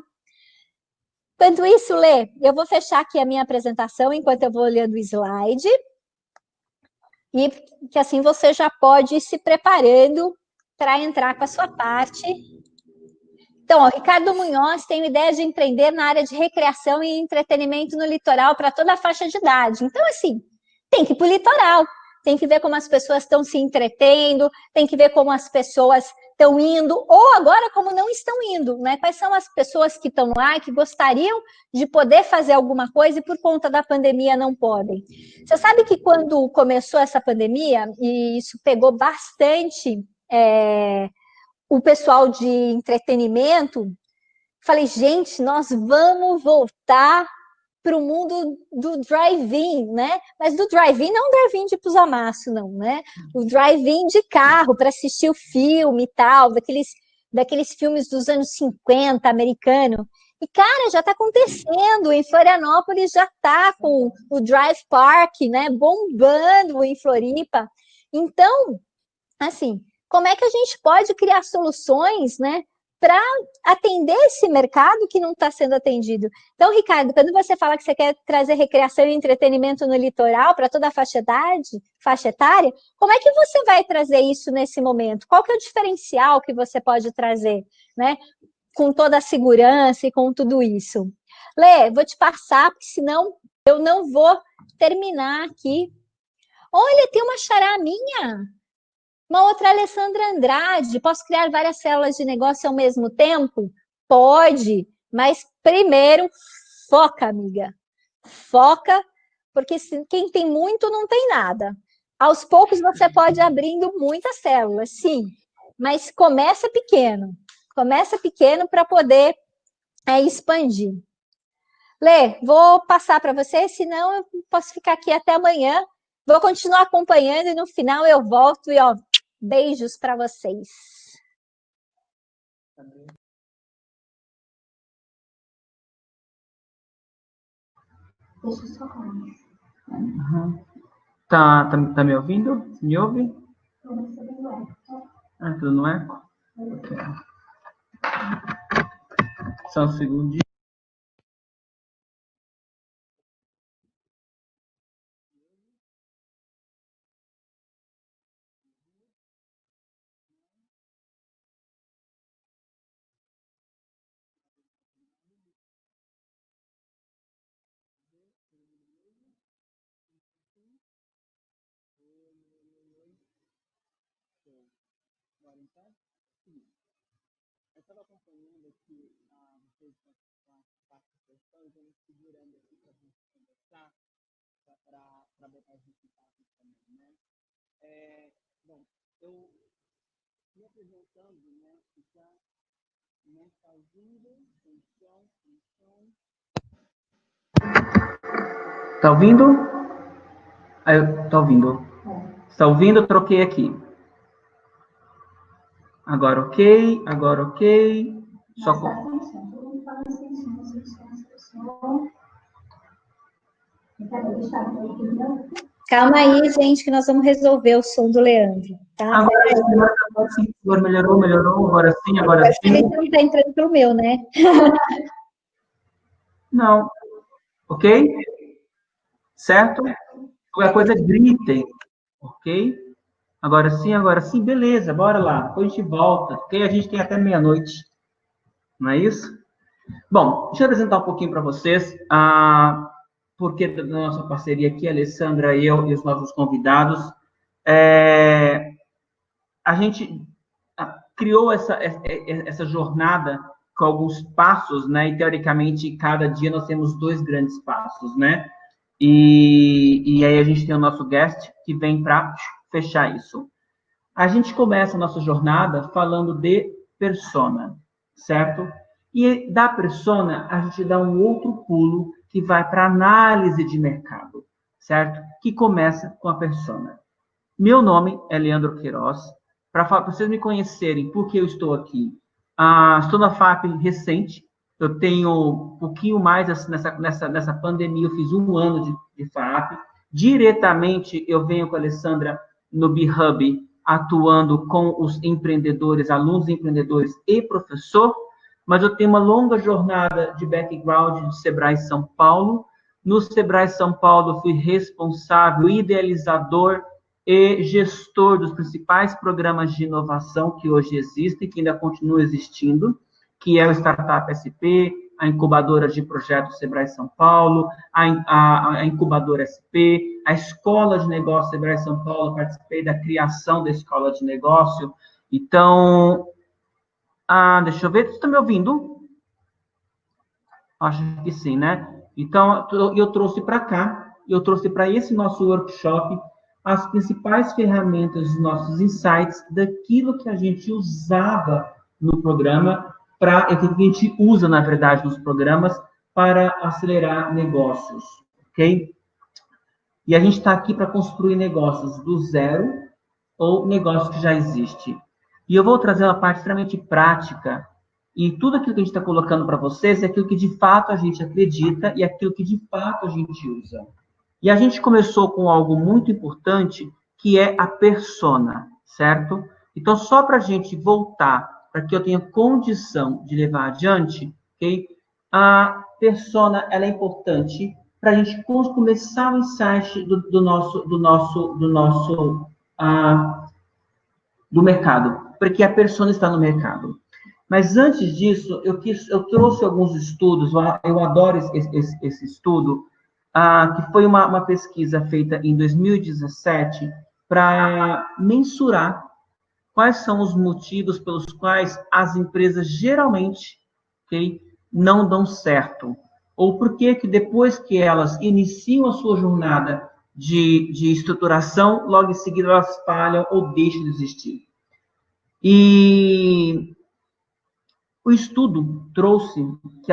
Enquanto isso, Lê, eu vou fechar aqui a minha apresentação enquanto eu vou olhando o slide. E que assim você já pode ir se preparando para entrar com a sua parte. Então, ó, Ricardo Munhoz tem ideia de empreender na área de recreação e entretenimento no litoral para toda a faixa de idade. Então, assim, tem que ir para o litoral, tem que ver como as pessoas estão se entretendo, tem que ver como as pessoas estão indo, ou agora como não estão indo, né? Quais são as pessoas que estão lá e que gostariam de poder fazer alguma coisa e por conta da pandemia não podem. Você sabe que quando começou essa pandemia, e isso pegou bastante o pessoal de entretenimento, falei, gente, nós vamos voltar para o mundo do drive-in, né? Mas do drive-in não drive-in de pusamaço, não, né? O drive-in de carro para assistir o filme e tal, daqueles filmes dos anos 50 americano. E, cara, já está acontecendo. Em Florianópolis já está com o Drive Park, né? Bombando em Floripa. Então, assim, como é que a gente pode criar soluções, né, para atender esse mercado que não está sendo atendido? Então, Ricardo, quando você fala que você quer trazer recreação e entretenimento no litoral para toda a faixa etária, como é que você vai trazer isso nesse momento? Qual que é o diferencial que você pode trazer, né, com toda a segurança e com tudo isso? Lê, vou te passar, porque senão eu não vou terminar aqui. Olha, tem uma xará minha. Uma outra Alessandra Andrade, posso criar várias células de negócio ao mesmo tempo? Pode, mas primeiro foca, amiga. Foca, porque quem tem muito não tem nada. Aos poucos você pode ir abrindo muitas células, sim, mas começa pequeno. Começa pequeno para poder expandir. Lê, vou passar para você, senão eu posso ficar aqui até amanhã. Vou continuar acompanhando e no final eu volto e, ó, beijos para vocês. Uhum. Tá me ouvindo? Me ouve? Tudo no eco? Ok. Só um segundinho. Eu estava acompanhando aqui vocês com a parte de questões, eu me segurando aqui para a gente conversar, para botar a gente em papo também, né? Bom, eu me apresentando, né? Já, né? Tá ouvindo? Tem som. Tá ouvindo? Tá ouvindo. Está ouvindo? Eu troquei aqui. Agora ok. Só Calma aí, gente, que nós vamos resolver o som do Leandro, tá? Agora melhorou, agora sim. Ele não está entrando pelo meu, né? Não. Ok? Certo? Qualquer coisa, gritem. Ok? Agora sim, beleza, bora lá. Depois a gente volta, ok? A gente tem até meia-noite. Não é isso? Bom, deixa eu apresentar um pouquinho para vocês porque da nossa parceria aqui, a Alessandra, eu e os nossos convidados. A gente criou essa jornada com alguns passos, né? E, teoricamente, cada dia nós temos 2 grandes passos, né? E aí a gente tem o nosso guest que vem para fechar isso. A gente começa a nossa jornada falando de persona, certo? E da persona, a gente dá um outro pulo que vai para análise de mercado, certo? Que começa com a persona. Meu nome é Leandro Queiroz. Para vocês me conhecerem, por que eu estou aqui? Estou na FAP recente. Eu tenho um pouquinho mais nessa pandemia. Eu fiz 1 ano de FAP. Diretamente, eu venho com a Alessandra no B-Hub, atuando com os empreendedores, alunos empreendedores e professor. Mas eu tenho uma longa jornada de background de Sebrae São Paulo. No Sebrae São Paulo, eu fui responsável, idealizador e gestor dos principais programas de inovação que hoje existem, que ainda continuam existindo, que é o Startup SP, a incubadora de projetos Sebrae São Paulo, a incubadora SP, a Escola de Negócio Sebrae São Paulo, participei da criação da Escola de Negócio. Então, deixa eu ver, você está me ouvindo? Acho que sim, né? Então, eu trouxe para cá, eu trouxe para esse nosso workshop as principais ferramentas dos nossos insights, daquilo que a gente usava no programa, aquilo que a gente usa, na verdade, nos programas, para acelerar negócios, ok? E a gente está aqui para construir negócios do zero ou negócios que já existem. E eu vou trazer uma parte extremamente prática, e tudo aquilo que a gente está colocando para vocês é aquilo que de fato a gente acredita e aquilo que de fato a gente usa. E a gente começou com algo muito importante, que é a persona, certo? Então, só para a gente voltar, para que eu tenha condição de levar adiante, ok? A persona, ela é importante para a gente começar o insight do mercado, porque a persona está no mercado. Mas antes disso, eu trouxe alguns estudos, eu adoro esse estudo, que foi uma pesquisa feita em 2017 para mensurar quais são os motivos pelos quais as empresas geralmente, okay, não dão certo. Ou por que depois que elas iniciam a sua jornada de estruturação, logo em seguida elas falham ou deixam de existir. E o estudo trouxe que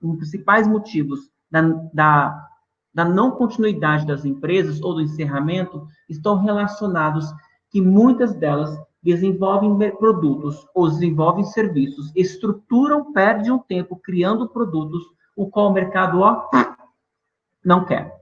os principais motivos da não continuidade das empresas ou do encerramento estão relacionados que muitas delas desenvolvem produtos ou desenvolvem serviços, estruturam, perdem um tempo criando produtos, o qual o mercado não quer,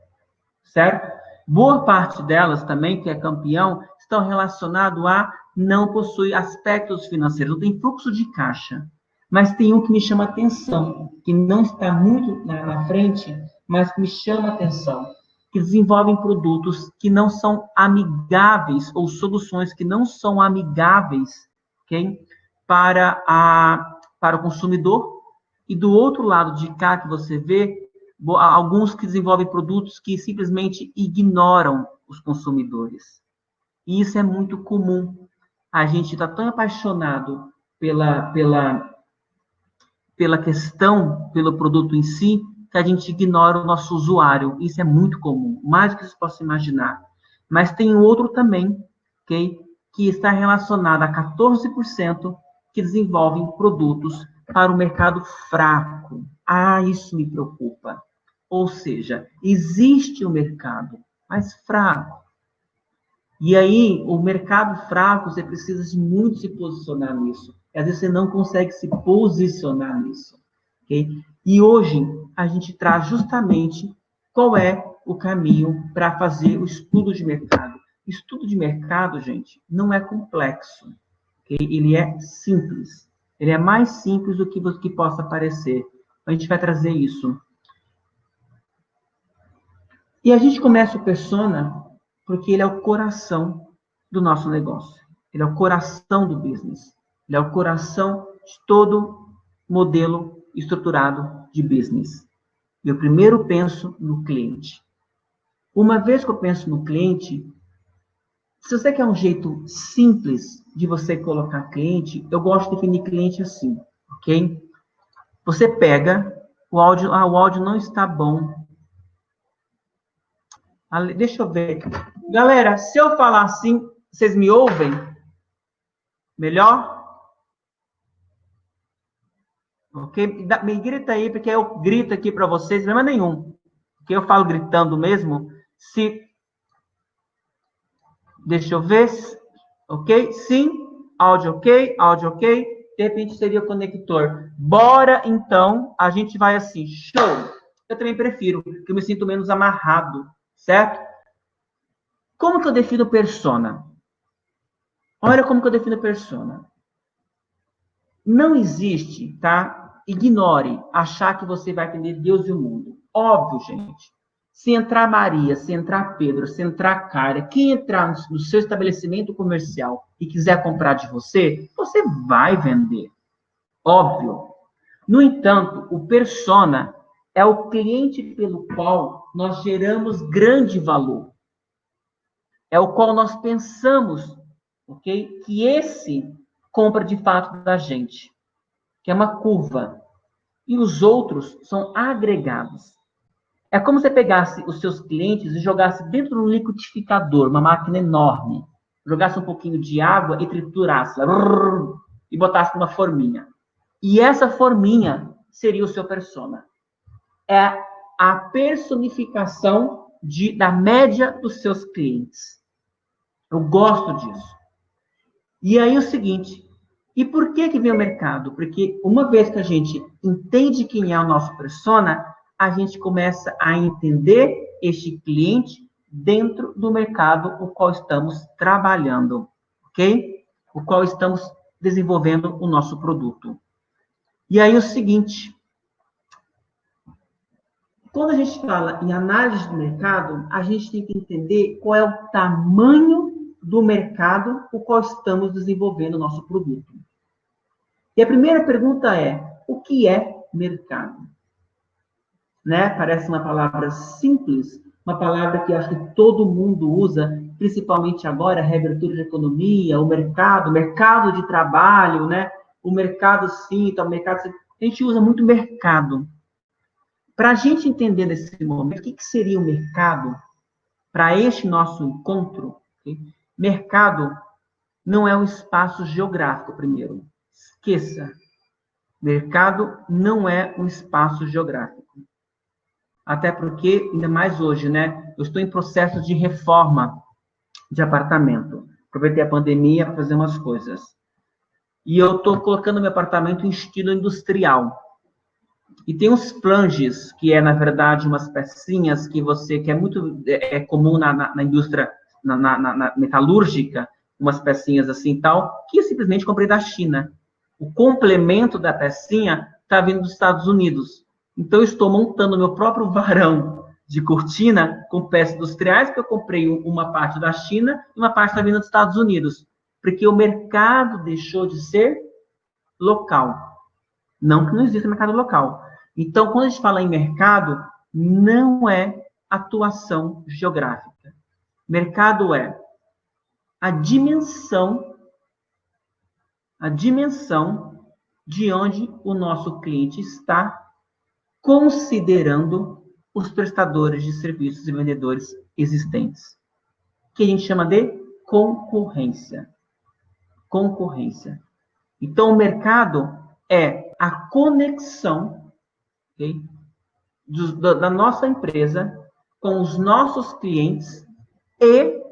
certo? Boa parte delas também, que é campeão, estão relacionadas a não possuir aspectos financeiros, não tem fluxo de caixa. Mas tem um que me chama atenção, que não está muito na frente, mas que me chama atenção, que desenvolvem produtos que não são amigáveis, ou soluções que não são amigáveis, okay? para o consumidor. E do outro lado de cá que você vê, alguns que desenvolvem produtos que simplesmente ignoram os consumidores. E isso é muito comum. A gente está tão apaixonado pela questão, pelo produto em si, que a gente ignora o nosso usuário. Isso é muito comum, mais do que você possa imaginar. Mas tem outro também, okay, que está relacionado a 14% que desenvolvem produtos para o mercado fraco. Isso me preocupa. Ou seja, existe um mercado, mas fraco. E aí, o mercado fraco, você precisa de muito se posicionar nisso. Às vezes você não consegue se posicionar nisso. Okay? E hoje, a gente traz justamente qual é o caminho para fazer o estudo de mercado. Estudo de mercado, gente, não é complexo. Okay? Ele é simples. Ele é mais simples do que possa parecer. A gente vai trazer isso. E a gente começa o persona porque ele é o coração do nosso negócio. Ele é o coração do business. Ele é o coração de todo modelo estruturado de business. Eu primeiro penso no cliente. Uma vez que eu penso no cliente, se você quer um jeito simples de você colocar cliente, eu gosto de definir cliente assim, ok? Você pega o áudio, o áudio não está bom. Deixa eu ver. Galera, se eu falar assim, vocês me ouvem? Melhor? Ok? Me grita aí, porque eu grito aqui para vocês, problema nenhum. Porque eu falo gritando mesmo. Deixa eu ver. Ok? Sim. Áudio ok. Áudio ok. De repente seria o conector. Bora, então. A gente vai assim. Show. Eu também prefiro, porque eu me sinto menos amarrado. Certo? Como que eu defino persona? Olha como que eu defino persona. Não existe, tá? Ignore achar que você vai atender Deus e o mundo. Óbvio, gente. Se entrar Maria, se entrar Pedro, se entrar Cara, quem entrar no seu estabelecimento comercial e quiser comprar de você, você vai vender. Óbvio. No entanto, o persona é o cliente pelo qual nós geramos grande valor. É o qual nós pensamos, ok? Que esse compra de fato da gente, que é uma curva. E os outros são agregados. É como se você pegasse os seus clientes e jogasse dentro de um liquidificador, uma máquina enorme, jogasse um pouquinho de água e triturasse, e botasse numa forminha. E essa forminha seria o seu persona. É a personificação da média dos seus clientes. Eu gosto disso. E aí o seguinte, e por que vem o mercado? Porque uma vez que a gente entende quem é o nosso persona, a gente começa a entender este cliente dentro do mercado o qual estamos trabalhando, ok? O qual estamos desenvolvendo o nosso produto. E aí o seguinte, quando a gente fala em análise do mercado, a gente tem que entender qual é o tamanho do mercado o qual estamos desenvolvendo o nosso produto. E a primeira pergunta é, o que é mercado? Né? Parece uma palavra simples, uma palavra que acho que todo mundo usa, principalmente agora, a reabertura de economia, o mercado de trabalho, né? O mercado sim, tá, o mercado sim. A gente usa muito mercado. Para a gente entender nesse momento o que seria o mercado, para este nosso encontro, okay? Mercado não é um espaço geográfico, primeiro. Esqueça. Mercado não é um espaço geográfico. Até porque, ainda mais hoje, né? Eu estou em processo de reforma de apartamento. Aproveitei a pandemia para fazer umas coisas. E eu estou colocando meu apartamento em estilo industrial. E tem os flanges, que é, na verdade, umas pecinhas que é muito comum na indústria, na metalúrgica, umas pecinhas assim e tal, que eu simplesmente comprei da China. O complemento da pecinha está vindo dos Estados Unidos. Então, eu estou montando meu próprio varão de cortina com peças industriais, que eu comprei uma parte da China e uma parte está vindo dos Estados Unidos. Porque o mercado deixou de ser local. Não que não exista mercado local. Então, quando a gente fala em mercado, não é atuação geográfica. Mercado é a dimensão de onde o nosso cliente está, considerando os prestadores de serviços e vendedores existentes, que a gente chama de concorrência. Concorrência. Então, o mercado é a conexão, okay, da nossa empresa com os nossos clientes e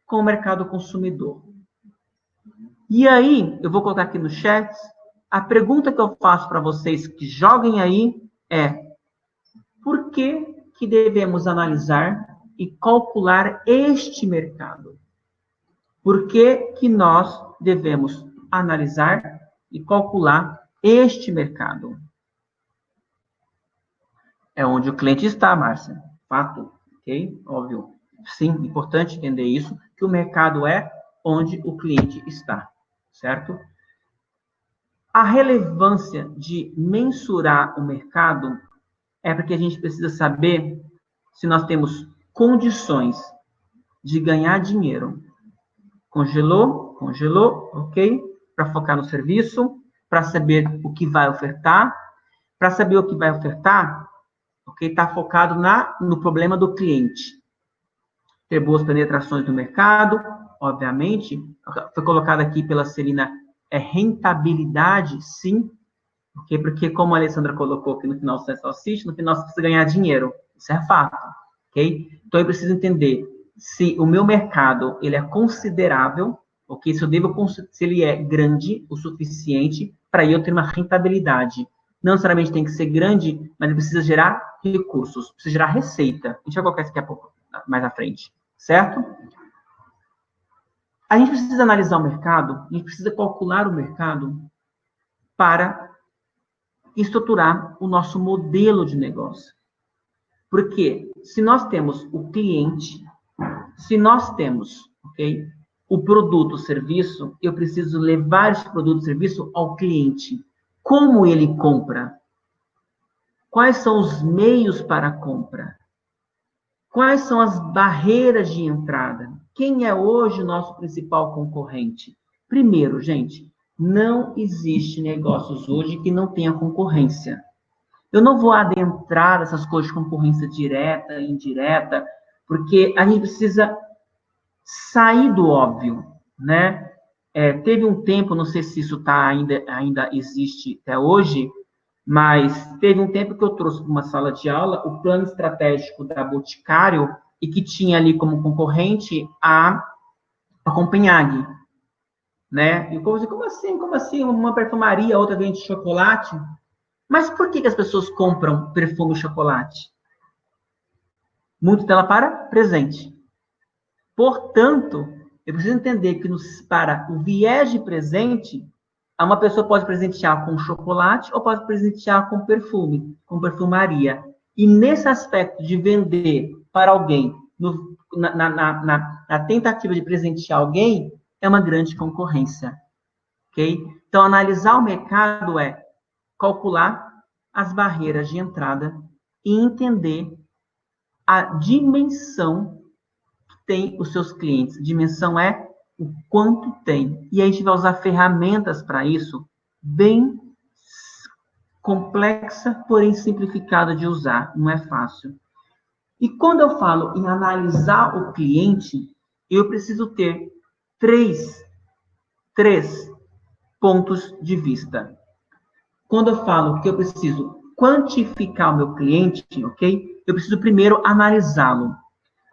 com o mercado consumidor. E aí, eu vou colocar aqui no chat, a pergunta que eu faço para vocês que joguem aí é: por que devemos analisar e calcular este mercado? Por que nós devemos analisar e calcular este mercado? É onde o cliente está, Márcia. Fato, ok? Óbvio. Sim, importante entender isso, que o mercado é onde o cliente está, certo? A relevância de mensurar o mercado é porque a gente precisa saber se nós temos condições de ganhar dinheiro. Congelou, ok? Para focar no serviço, para saber o que vai ofertar. Para saber o que vai ofertar, ok? Está focado no problema do cliente. Ter boas penetrações no mercado, obviamente. Foi colocado aqui pela Celina, rentabilidade, sim. Okay? Porque, como a Alessandra colocou aqui no final do Central City, no final você precisa ganhar dinheiro. Isso é fato. Okay? Então, eu preciso entender se o meu mercado ele é considerável, ok? Se ele é grande o suficiente para eu ter uma rentabilidade. Não necessariamente tem que ser grande, mas ele precisa gerar recursos, precisa gerar receita. A gente vai colocar isso daqui a pouco, mais à frente, certo? A gente precisa analisar o mercado, a gente precisa calcular o mercado para estruturar o nosso modelo de negócio. Porque se nós temos o cliente, se nós temos, ok, o produto, o serviço, eu preciso levar esse produto, o serviço ao cliente. Como ele compra? Quais são os meios para a compra? Quais são as barreiras de entrada? Quem é hoje o nosso principal concorrente? Primeiro, gente, não existe negócios hoje que não tenha concorrência. Eu não vou adentrar nessas coisas de concorrência direta e indireta, porque a gente precisa sair do óbvio, né? Teve um tempo, não sei se isso ainda existe até hoje, mas teve um tempo que eu trouxe para uma sala de aula o plano estratégico da Boticário e que tinha ali como concorrente a Copenhague, né? E eu falei, como assim? Uma perfumaria, outra vende chocolate? Mas por que as pessoas compram perfume e chocolate? Muito dela para presente. Portanto, eu preciso entender que para o viés de presente, uma pessoa pode presentear com chocolate ou pode presentear com perfume, com perfumaria. E nesse aspecto de vender para alguém, na tentativa de presentear alguém, é uma grande concorrência. Ok? Então, analisar o mercado é calcular as barreiras de entrada e entender a dimensão que tem os seus clientes. A dimensão é o quanto tem. E a gente vai usar ferramentas para isso, bem complexa, porém simplificada de usar. Não é fácil. E quando eu falo em analisar o cliente, eu preciso ter três pontos de vista. Quando eu falo que eu preciso quantificar o meu cliente, ok? Eu preciso primeiro analisá-lo.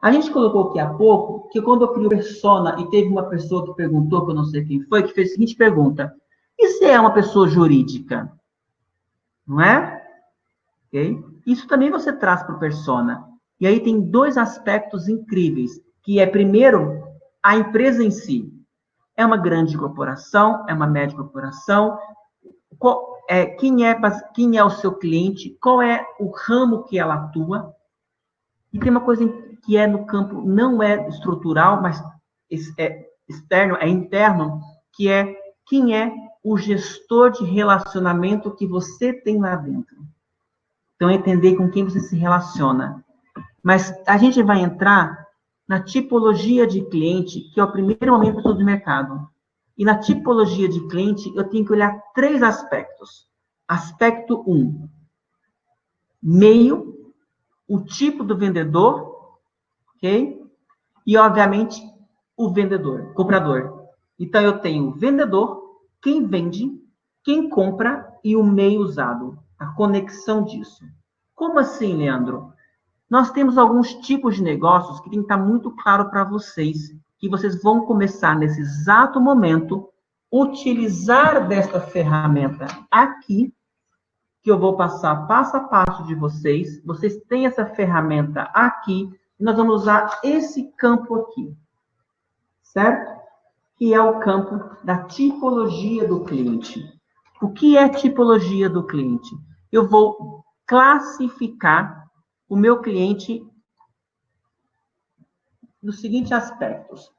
A gente colocou aqui há pouco que quando eu crio persona e teve uma pessoa que perguntou, que eu não sei quem foi, que fez a seguinte pergunta: e se é uma pessoa jurídica? Não é? ok? Isso também você traz para o persona. E aí tem dois aspectos incríveis, que é, primeiro, a empresa em si. É uma grande corporação, é uma média corporação, quem é o seu cliente, qual é o ramo que ela atua. E tem uma coisa que é no campo, não é estrutural, mas é externo, é interno, que é quem é o gestor de relacionamento que você tem lá dentro. Então, entender com quem você se relaciona. Mas a gente vai entrar na tipologia de cliente, que é o primeiro momento do mercado. E na tipologia de cliente, eu tenho que olhar 3 aspectos. Aspecto 1, meio, o tipo do vendedor, ok? E, obviamente, o vendedor, comprador. Então, eu tenho o vendedor, quem vende, quem compra e o meio usado. A conexão disso. Como assim, Leandro? Nós temos alguns tipos de negócios que tem que estar muito claro para vocês, que vocês vão começar, nesse exato momento, utilizar desta ferramenta aqui, que eu vou passar passo a passo de vocês. Vocês têm essa ferramenta aqui, e nós vamos usar esse campo aqui, certo? Que é o campo da tipologia do cliente. O que é tipologia do cliente? Eu vou classificar o meu cliente nos seguintes aspectos.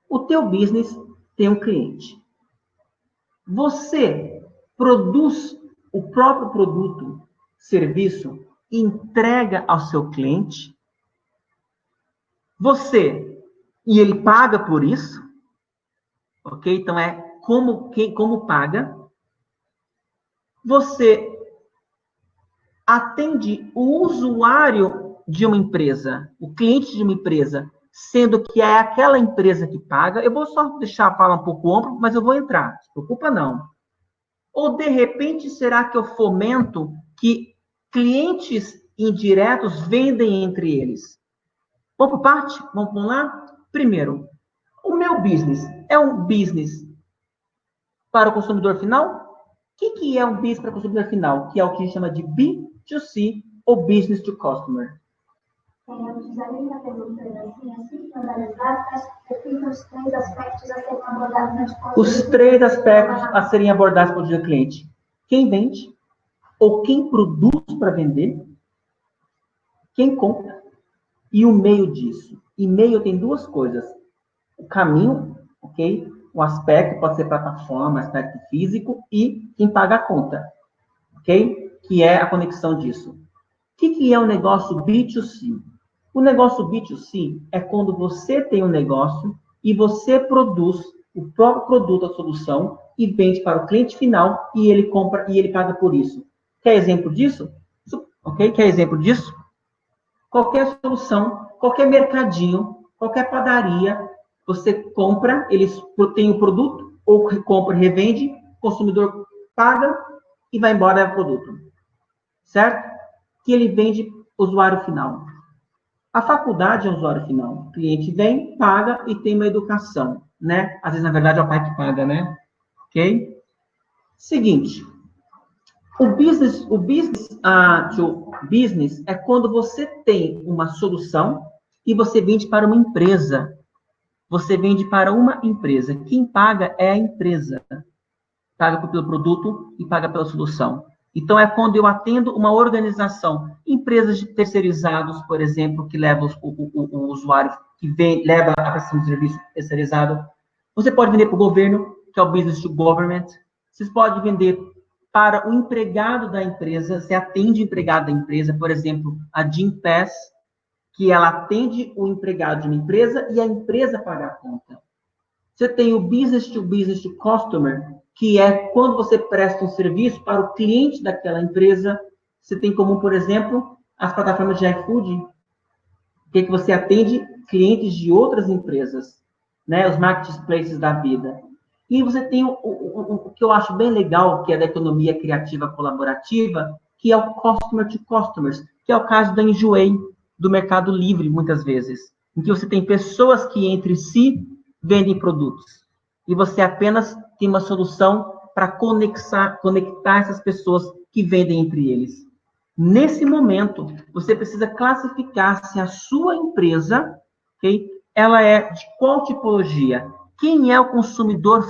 O teu business tem um cliente. Você produz o próprio produto, serviço, e entrega ao seu cliente. E ele paga por isso. Ok? Então, é como paga. Você atende o usuário de uma empresa, o cliente de uma empresa, sendo que é aquela empresa que paga. Eu vou só deixar a fala um pouco ampla, mas eu vou entrar, não se preocupa não. Ou, de repente, será que eu fomento que clientes indiretos vendem entre eles? Vamos por parte? Vamos lá? Primeiro, o meu business é um business para o consumidor final? O que é um business para o consumidor final? Que é o que a gente chama de B2C ou Business to Customer. Além da pergunta assim, analisar, ficam os 3 aspectos a serem abordados na tipologia. Os 3 aspectos a serem abordados pelo dia do cliente. Quem vende, ou quem produz para vender, quem compra, e o meio disso. E meio tem 2 coisas. O caminho, ok? O aspecto pode ser plataforma, aspecto físico, e quem paga a conta, ok? Que é a conexão disso. O que é o negócio B2C? O negócio B2C é quando você tem um negócio e você produz o próprio produto, a solução, e vende para o cliente final, e ele compra e ele paga por isso. Quer exemplo disso? Ok? Quer exemplo disso? Qualquer solução, qualquer mercadinho, qualquer padaria, você compra, eles têm o produto, ou compra e revende, o consumidor paga e vai embora o produto. Certo? Que ele vende usuário final. A faculdade é o usuário final. O cliente vem, paga e tem uma educação, né? Às vezes, na verdade, é o pai que paga, né? Ok? Seguinte. O business to business é quando você tem uma solução e você vende para uma empresa. Você vende para uma empresa. Quem paga é a empresa. Paga pelo produto e paga pela solução. Então, é quando eu atendo uma organização, empresas de terceirizados, por exemplo, que levam o usuário, que leva a prestação de serviço terceirizado. Você pode vender para o governo, que é o business to government. Você pode vender para o empregado da empresa, você atende o empregado da empresa, por exemplo, a Gympass, que ela atende o empregado de uma empresa e a empresa paga a conta. Você tem o business to customer, que é quando você presta um serviço para o cliente daquela empresa. Você tem como, por exemplo, as plataformas de iFood, que você atende clientes de outras empresas, né? Os marketplaces da vida. E você tem o que eu acho bem legal, que é da economia criativa colaborativa, que é o customer to customers, que é o caso da Enjoei, do Mercado Livre, muitas vezes, em que você tem pessoas que entre si vendem produtos. E você apenas tem uma solução para conectar essas pessoas que vendem entre eles. Nesse momento, você precisa classificar se a sua empresa, ok, ela é de qual tipologia? Quem é o consumidor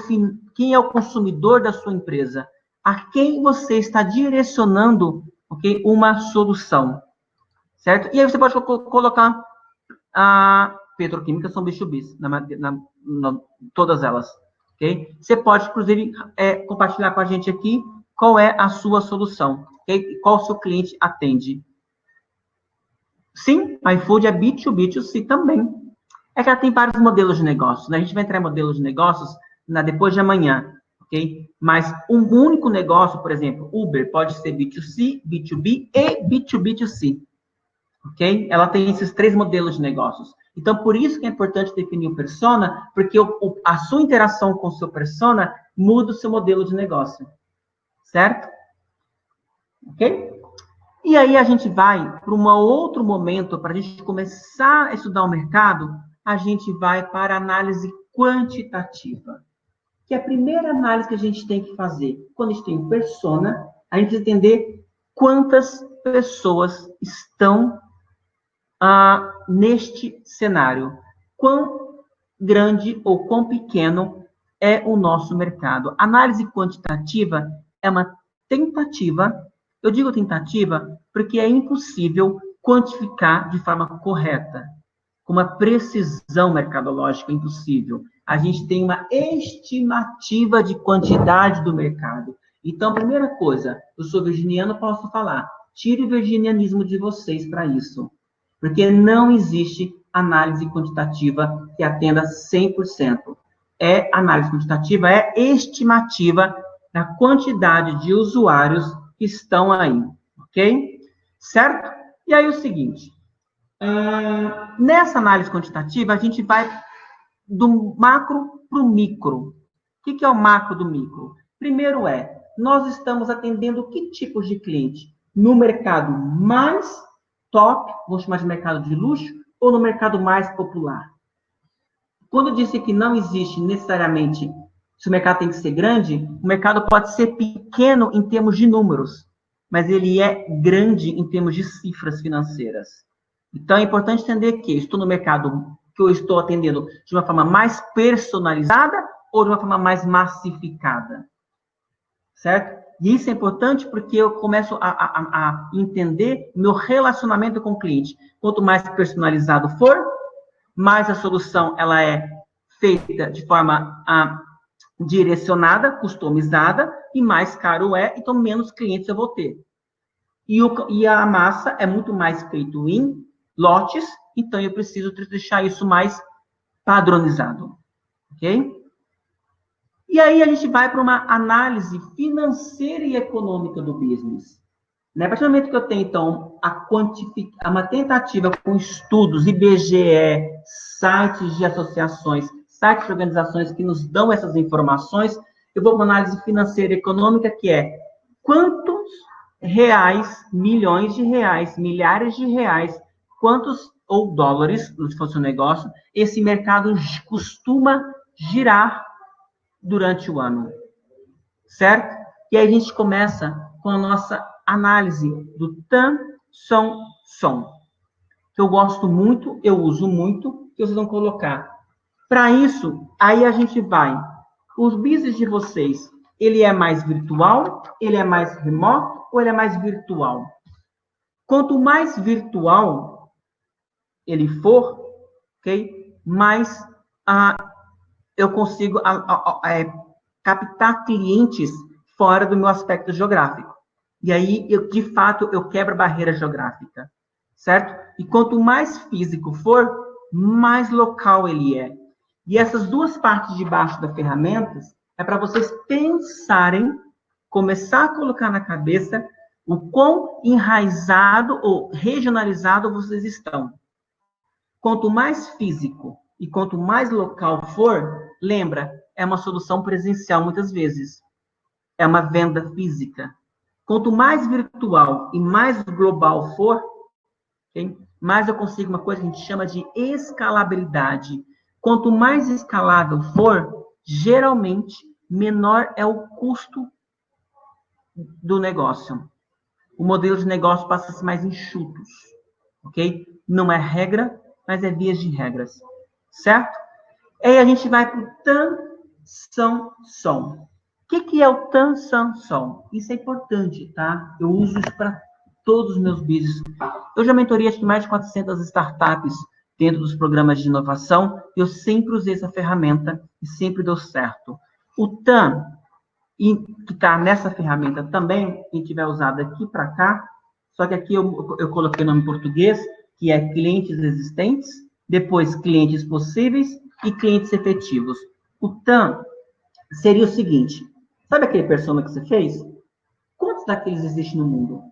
quem é o consumidor da sua empresa? A quem você está direcionando, ok, uma solução, certo? E aí você pode colocar a petroquímica são B2B, todas elas, ok? Você pode, inclusive, compartilhar com a gente aqui qual é a sua solução, ok? Qual o seu cliente atende. Sim, a iFood é B2B, B2C também. É que ela tem vários modelos de negócios, né? A gente vai entrar em modelos de negócios depois de amanhã, ok? Mas um único negócio, por exemplo, Uber, pode ser B2C, B2B e B2B2C, ok? Ela tem esses 3 modelos de negócios. Então, por isso que é importante definir o persona, porque a sua interação com o seu persona muda o seu modelo de negócio, certo? Ok? E aí a gente vai para um outro momento, para a gente começar a estudar o mercado, a gente vai para a análise quantitativa, que é a primeira análise que a gente tem que fazer. Quando a gente tem um persona, a gente precisa entender quantas pessoas estão neste cenário. Quão grande ou quão pequeno é o nosso mercado. Análise quantitativa é uma tentativa, eu digo tentativa porque é impossível quantificar de forma correta, com uma precisão mercadológica impossível. A gente tem uma estimativa de quantidade do mercado. Então, primeira coisa, eu sou virginiano, posso falar, tire o virginianismo de vocês para isso. Porque não existe análise quantitativa que atenda 100%. Análise quantitativa é estimativa da quantidade de usuários que estão aí, ok? Certo? E aí o seguinte, nessa análise quantitativa, a gente vai do macro para o micro. O que é o macro do micro? Primeiro nós estamos atendendo que tipos de cliente? No mercado mais top, vamos chamar de mercado de luxo, ou no mercado mais popular? Quando eu disse que não existe necessariamente, se o mercado tem que ser grande, o mercado pode ser pequeno em termos de números, mas ele é grande em termos de cifras financeiras. Então, é importante entender que estou no mercado que eu estou atendendo de uma forma mais personalizada ou de uma forma mais massificada. Certo? E isso é importante porque eu começo a entender meu relacionamento com o cliente. Quanto mais personalizado for, mais a solução ela é feita de forma direcionada, customizada, e mais caro então menos clientes eu vou ter. E a massa é muito mais feito em lotes, então eu preciso deixar isso mais padronizado. Ok? E aí a gente vai para uma análise financeira e econômica do business. A partir do momento que eu tenho, então, uma tentativa com estudos, IBGE, sites de associações, sites de organizações que nos dão essas informações, eu vou para uma análise financeira e econômica, que é quantos reais, milhões de reais, milhares de reais, quantos, ou dólares, se fosse um negócio, esse mercado costuma girar durante o ano, certo? E aí a gente começa com a nossa análise do TAM, SOM, que eu gosto muito, eu uso muito, que vocês vão colocar. Para isso, aí a gente vai, os business de vocês, ele é mais virtual, ele é mais remoto ou ele é mais virtual? Quanto mais virtual ele for, ok? Mais eu consigo captar clientes fora do meu aspecto geográfico. E aí, de fato, eu quebro a barreira geográfica, certo? E quanto mais físico for, mais local ele é. E essas duas partes de baixo da ferramenta é para vocês pensarem, começar a colocar na cabeça o quão enraizado ou regionalizado vocês estão. Quanto mais físico e quanto mais local for, lembra, é uma solução presencial muitas vezes. É uma venda física. Quanto mais virtual e mais global for, okay, mais eu consigo uma coisa que a gente chama de escalabilidade. Quanto mais escalável for, geralmente, menor é o custo do negócio. o modelo de negócio passa a ser mais enxutos, ok? Não é regra, mas é vias de regras, certo? E aí a gente vai para o tan, são, som. O que é o tan, são, som? Isso é importante, tá? Eu uso isso para todos os meus business. Eu já mentorei acho que mais de 400 startups dentro dos programas de inovação. Eu sempre usei essa ferramenta e sempre deu certo. O tan, que está nessa ferramenta também, quem tiver usado aqui para cá, só que aqui eu coloquei o nome em português, que é clientes existentes, depois clientes possíveis e clientes efetivos. O TAM seria o seguinte, sabe aquele persona que você fez? Quantos daqueles existem no mundo?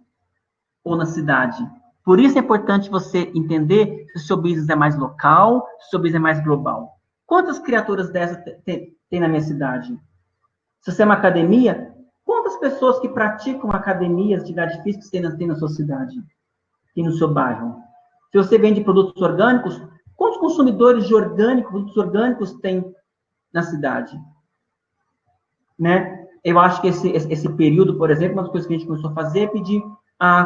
Ou na cidade? Por isso é importante você entender se o seu business é mais local, se o seu business é mais global. Quantas criaturas dessas tem na minha cidade? Se você é uma academia, quantas pessoas que praticam academia, atividade física, tem na sua cidade? Tem no seu bairro? Se você vende produtos orgânicos, quantos consumidores de produtos orgânicos tem na cidade? Né? Eu acho que esse período, por exemplo, uma das coisas que a gente começou a fazer é pedir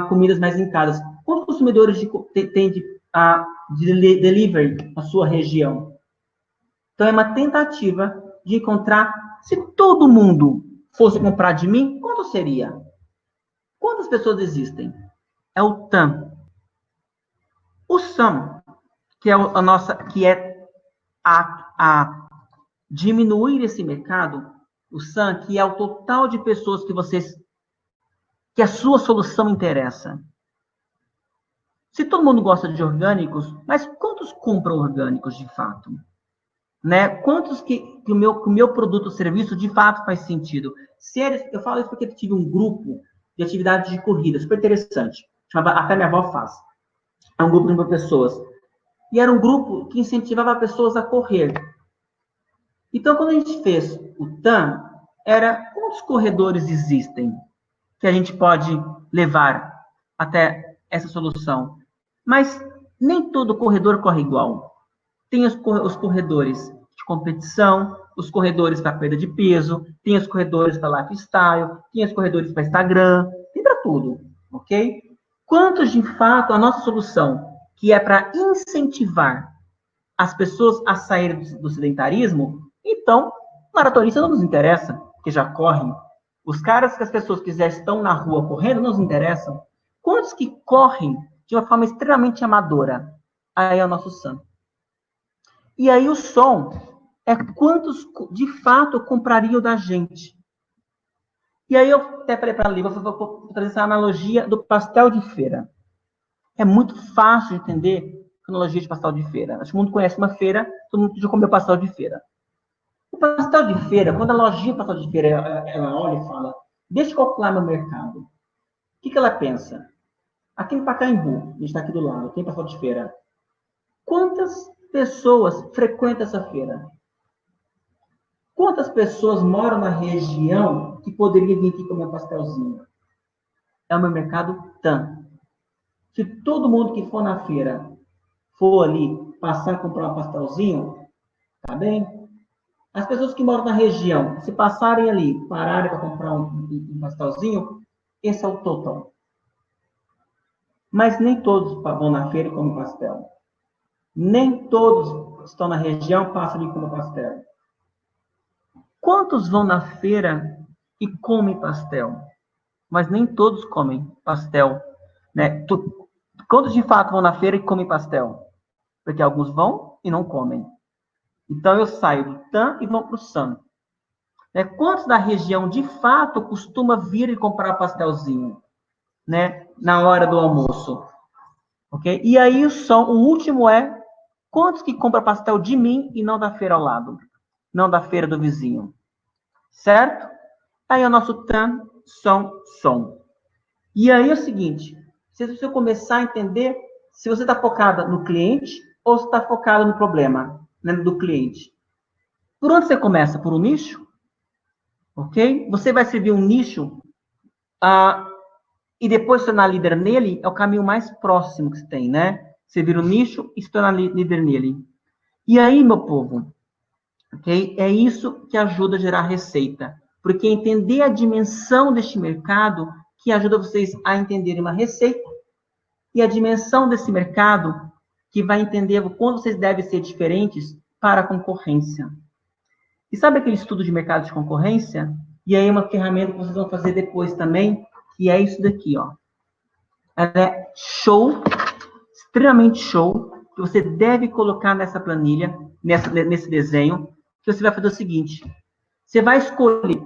comidas mais em casa. Quantos consumidores tem de delivery na sua região? Então, é uma tentativa de encontrar, se todo mundo fosse comprar de mim, quanto seria? Quantas pessoas existem? É o TAM. O SAM, que é a diminuir esse mercado, o SAM, que é o total de pessoas que a sua solução interessa. Se todo mundo gosta de orgânicos, mas quantos compram orgânicos de fato? Né? Quantos que o meu produto ou serviço de fato faz sentido? Eu falo isso porque eu tive um grupo de atividades de corrida, super interessante. Até minha avó faz. É um grupo de pessoas. E era um grupo que incentivava pessoas a correr. Então, quando a gente fez o TAM, era quantos corredores existem que a gente pode levar até essa solução? Mas nem todo corredor corre igual. Tem os corredores de competição, os corredores para perda de peso, tem os corredores para lifestyle, tem os corredores para Instagram, tem para tudo, ok? Quantos, de fato, a nossa solução, que é para incentivar as pessoas a saírem do sedentarismo, então, maratonista não nos interessa, porque já correm. Os caras que as pessoas que já estão na rua correndo não nos interessam. Quantos que correm de uma forma extremamente amadora? Aí é o nosso santo. E aí o som é quantos, de fato, comprariam da gente. E aí eu até falei para a Lívia, vou trazer essa analogia do pastel de feira. É muito fácil de entender a analogia de pastel de feira. Acho que todo mundo conhece uma feira, todo mundo já comeu pastel de feira. O pastel de feira, quando a lojinha de pastel de feira, ela olha e fala, deixa eu calcular meu mercado. O que ela pensa? Aqui em Pacaembu, a gente está aqui do lado, tem pastel de feira. Quantas pessoas frequentam essa feira? Quantas pessoas moram na região que poderiam vir aqui comer um pastelzinho? É o meu mercado TAM. Se todo mundo que for na feira for ali passar a comprar um pastelzinho, tá bem? As pessoas que moram na região, se passarem ali, pararem para comprar um pastelzinho, esse é o total. Mas nem todos vão na feira e comem pastel. Nem todos que estão na região passam ali e comem pastel. Quantos vão na feira e comem pastel? Mas nem todos comem pastel, né? Quantos de fato vão na feira e comem pastel? Porque alguns vão e não comem. Então eu saio do TAM e vou para o SAM. Né? Quantos da região de fato costuma vir e comprar pastelzinho, né? Na hora do almoço? Ok? E aí o último é quantos que compram pastel de mim e não da feira ao lado? Não da feira do vizinho. Certo? Aí o nosso TAM, som. E aí é o seguinte, se você começar a entender se você está focada no cliente ou se está focado no problema, né, do cliente. Por onde você começa? Por um nicho? Ok? Você vai servir um nicho e depois se tornar líder nele é o caminho mais próximo que você tem, né? Servir um nicho e se tornar líder nele. E aí, meu povo, ok? É isso que ajuda a gerar receita. Porque entender a dimensão deste mercado que ajuda vocês a entenderem uma receita e a dimensão desse mercado, que vai entender o quanto vocês devem ser diferentes para a concorrência. E sabe aquele estudo de mercado de concorrência? E aí uma ferramenta que vocês vão fazer depois também, que é isso daqui, ó. Ela é show, extremamente show, que você deve colocar nessa planilha, nesse desenho, que você vai fazer o seguinte: você vai escolher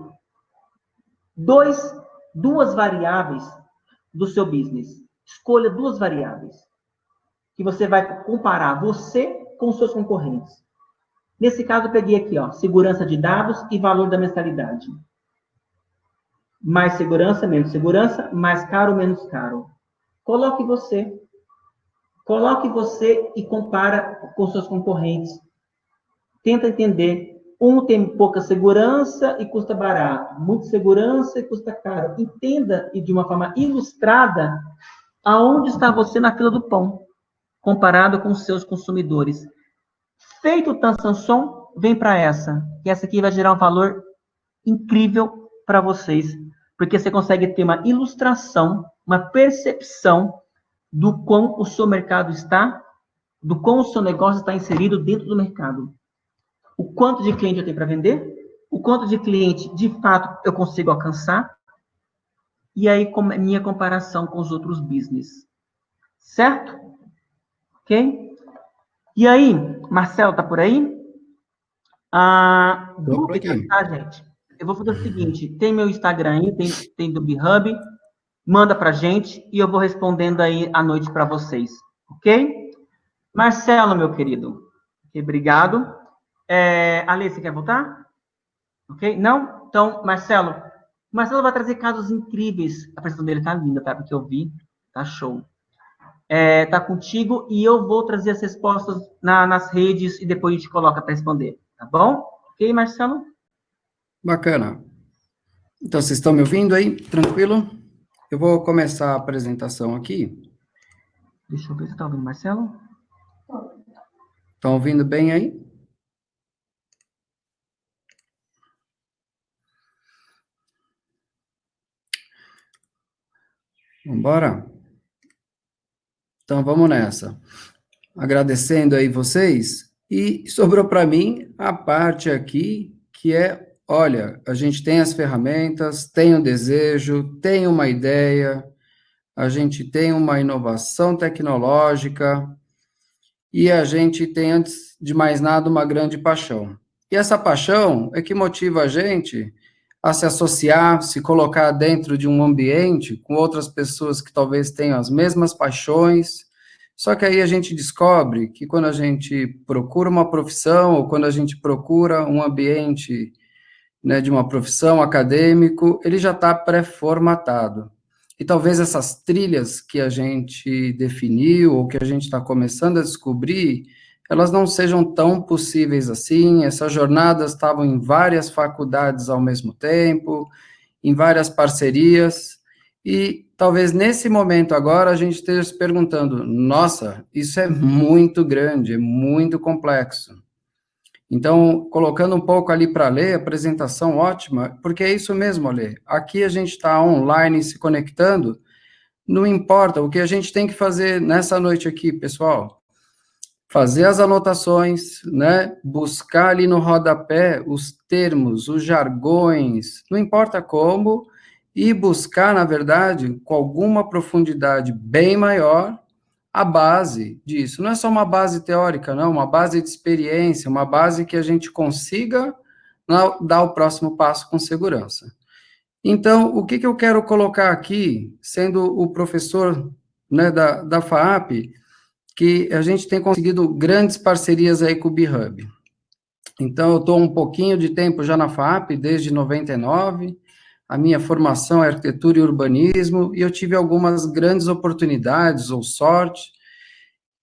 duas variáveis do seu business. Escolha duas variáveis que você vai comparar você com os seus concorrentes. Nesse caso, eu peguei aqui, ó, segurança de dados e valor da mensalidade. Mais segurança, menos segurança, mais caro, menos caro. Coloque você e compara com seus concorrentes. Tenta entender. Um tem pouca segurança e custa barato. Muita segurança e custa caro. Entenda, e de uma forma ilustrada, aonde está você na fila do pão, comparado com os seus consumidores. Feito o Tansanson, vem para essa. E essa aqui vai gerar um valor incrível para vocês, porque você consegue ter uma ilustração, uma percepção do quão o seu mercado está, do quão o seu negócio está inserido dentro do mercado. O quanto de cliente eu tenho para vender, o quanto de cliente, de fato, eu consigo alcançar, e aí minha comparação com os outros business. Certo? Ok? E aí, Marcelo, tá por aí? Dúvidas, tá, gente? Eu vou fazer o seguinte, tem meu Instagram aí, tem do BeHub, manda pra gente e eu vou respondendo aí à noite para vocês, ok? Marcelo, meu querido, obrigado. Ale, você quer voltar? Ok? Não? Então, Marcelo vai trazer casos incríveis. A apresentação dele tá linda, tá? Porque eu vi, tá show. Tá contigo e eu vou trazer as respostas nas redes e depois a gente coloca para responder, tá bom? Ok, Marcelo? Bacana. Então, vocês estão me ouvindo aí? Tranquilo? Eu vou começar a apresentação aqui. Deixa eu ver se está ouvindo, Marcelo. Estão ouvindo bem aí? Vamos embora? Então, vamos nessa. Agradecendo aí vocês, e sobrou para mim a parte aqui que é, olha, a gente tem as ferramentas, tem o desejo, tem uma ideia, a gente tem uma inovação tecnológica e a gente tem, antes de mais nada, uma grande paixão. E essa paixão é que motiva a gente a se associar, se colocar dentro de um ambiente com outras pessoas que talvez tenham as mesmas paixões. Só que aí a gente descobre que quando a gente procura uma profissão, ou quando a gente procura um ambiente, né, de uma profissão acadêmico, ele já está pré-formatado. E talvez essas trilhas que a gente definiu, ou que a gente está começando a descobrir, elas não sejam tão possíveis assim. Essas jornadas estavam em várias faculdades ao mesmo tempo, em várias parcerias, e talvez nesse momento agora a gente esteja se perguntando, nossa, isso é muito grande, é muito complexo. Então, colocando um pouco ali para ler, apresentação ótima, porque é isso mesmo, Ale. Aqui a gente está online se conectando, não importa, o que a gente tem que fazer nessa noite aqui, pessoal, fazer as anotações, né, buscar ali no rodapé os termos, os jargões, não importa como, e buscar, na verdade, com alguma profundidade bem maior, a base disso. Não é só uma base teórica, não, uma base de experiência, uma base que a gente consiga dar o próximo passo com segurança. Então, o que eu quero colocar aqui, sendo o professor, né, da FAAP, que a gente tem conseguido grandes parcerias aí com o BeHub. Então, eu estou um pouquinho de tempo já na FAAP, desde 99, a minha formação é arquitetura e urbanismo, e eu tive algumas grandes oportunidades, ou sorte,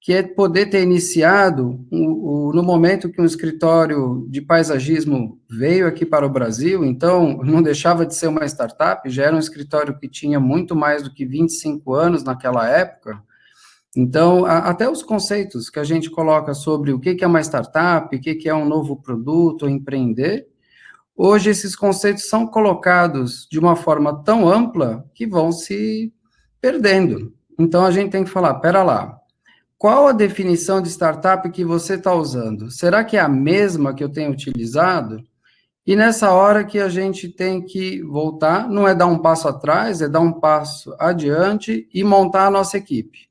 que é poder ter iniciado, no momento que um escritório de paisagismo veio aqui para o Brasil, então, não deixava de ser uma startup, já era um escritório que tinha muito mais do que 25 anos naquela época. Então, até os conceitos que a gente coloca sobre o que é uma startup, o que é um novo produto, empreender, hoje esses conceitos são colocados de uma forma tão ampla que vão se perdendo. Então, a gente tem que falar, pera lá, qual a definição de startup que você está usando? Será que é a mesma que eu tenho utilizado? E nessa hora que a gente tem que voltar, não é dar um passo atrás, é dar um passo adiante e montar a nossa equipe.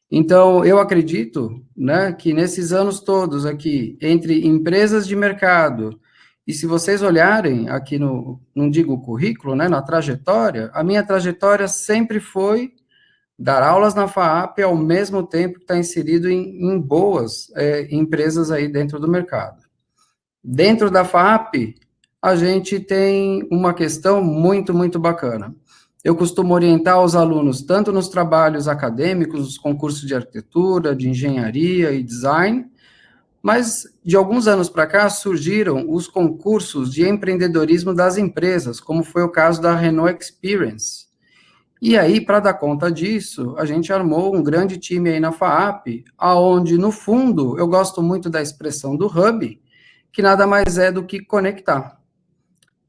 Então, eu acredito, né, que nesses anos todos aqui, entre empresas de mercado, e se vocês olharem aqui no, não digo currículo, né, na trajetória, a minha trajetória sempre foi dar aulas na FAAP ao mesmo tempo que está inserido em boas empresas aí dentro do mercado. Dentro da FAAP, a gente tem uma questão muito, muito bacana. Eu costumo orientar os alunos tanto nos trabalhos acadêmicos, nos concursos de arquitetura, de engenharia e design, mas de alguns anos para cá surgiram os concursos de empreendedorismo das empresas, como foi o caso da Renault Experience. E aí, para dar conta disso, a gente armou um grande time aí na FAAP, aonde, no fundo, eu gosto muito da expressão do hub, que nada mais é do que conectar.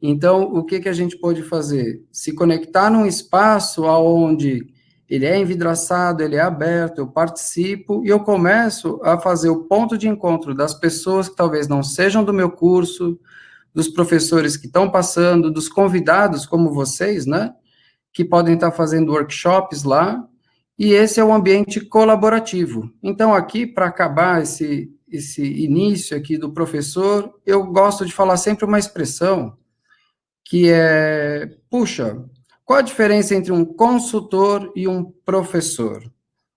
Então, o que a gente pode fazer? Se conectar num espaço onde ele é envidraçado, ele é aberto, eu participo e eu começo a fazer o ponto de encontro das pessoas que talvez não sejam do meu curso, dos professores que estão passando, dos convidados como vocês, né, que podem estar fazendo workshops lá, e esse é o ambiente colaborativo. Então, aqui, para acabar esse início aqui do professor, eu gosto de falar sempre uma expressão que é, puxa, qual a diferença entre um consultor e um professor?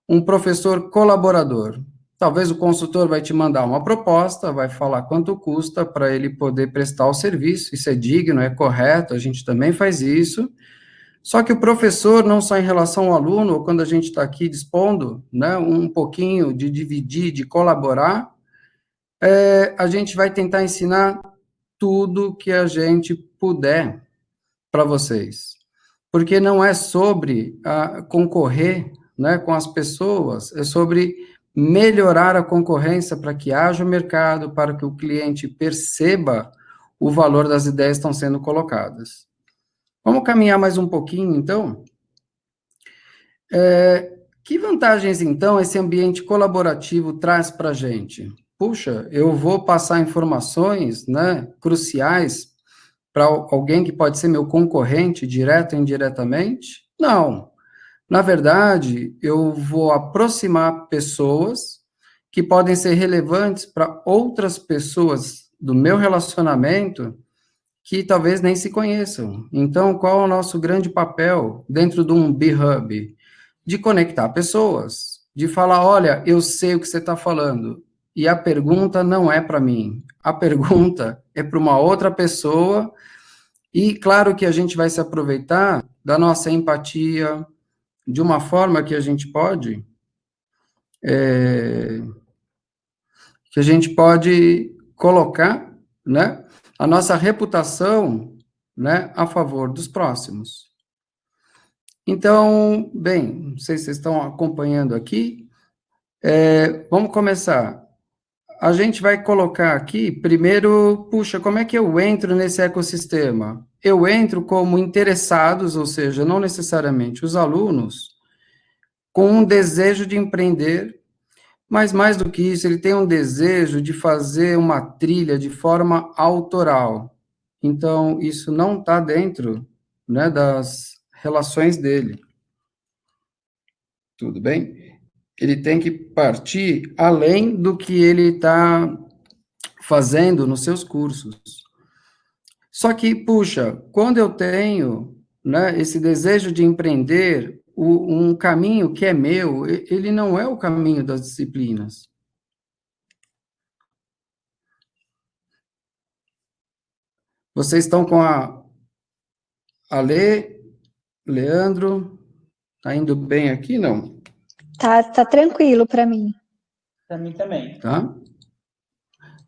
Um professor colaborador. Talvez o consultor vai te mandar uma proposta, vai falar quanto custa para ele poder prestar o serviço, isso é digno, é correto, a gente também faz isso. Só que o professor, não só em relação ao aluno, ou quando a gente está aqui dispondo, né, um pouquinho de dividir, de colaborar, a gente vai tentar ensinar tudo que a gente puder para vocês. Porque não é sobre concorrer, né, com as pessoas, é sobre melhorar a concorrência para que haja o mercado, para que o cliente perceba o valor das ideias que estão sendo colocadas. Vamos caminhar mais um pouquinho, então? Que vantagens, então, esse ambiente colaborativo traz para a gente? Puxa, eu vou passar informações, né, cruciais para alguém que pode ser meu concorrente, direto ou indiretamente? Não. Na verdade, eu vou aproximar pessoas que podem ser relevantes para outras pessoas do meu relacionamento que talvez nem se conheçam. Então, qual é o nosso grande papel dentro de um B-Hub? De conectar pessoas, de falar, olha, eu sei o que você está falando, e a pergunta não é para mim, a pergunta é para uma outra pessoa, e claro que a gente vai se aproveitar da nossa empatia, de uma forma que a gente pode, colocar, né, a nossa reputação, né, a favor dos próximos. Então, bem, não sei se vocês estão acompanhando aqui, vamos começar. A gente vai colocar aqui, primeiro, puxa, como é que eu entro nesse ecossistema? Eu entro como interessados, ou seja, não necessariamente os alunos, com um desejo de empreender, mas mais do que isso, ele tem um desejo de fazer uma trilha de forma autoral. Então, isso não está dentro, né, das relações dele. Tudo bem? Ele tem que partir além do que ele está fazendo nos seus cursos. Só que, puxa, quando eu tenho, né, esse desejo de empreender, um caminho que é meu, ele não é o caminho das disciplinas. Vocês estão com a Leandro, tá indo bem aqui, não? Tá tranquilo para mim. Para mim também. Tá?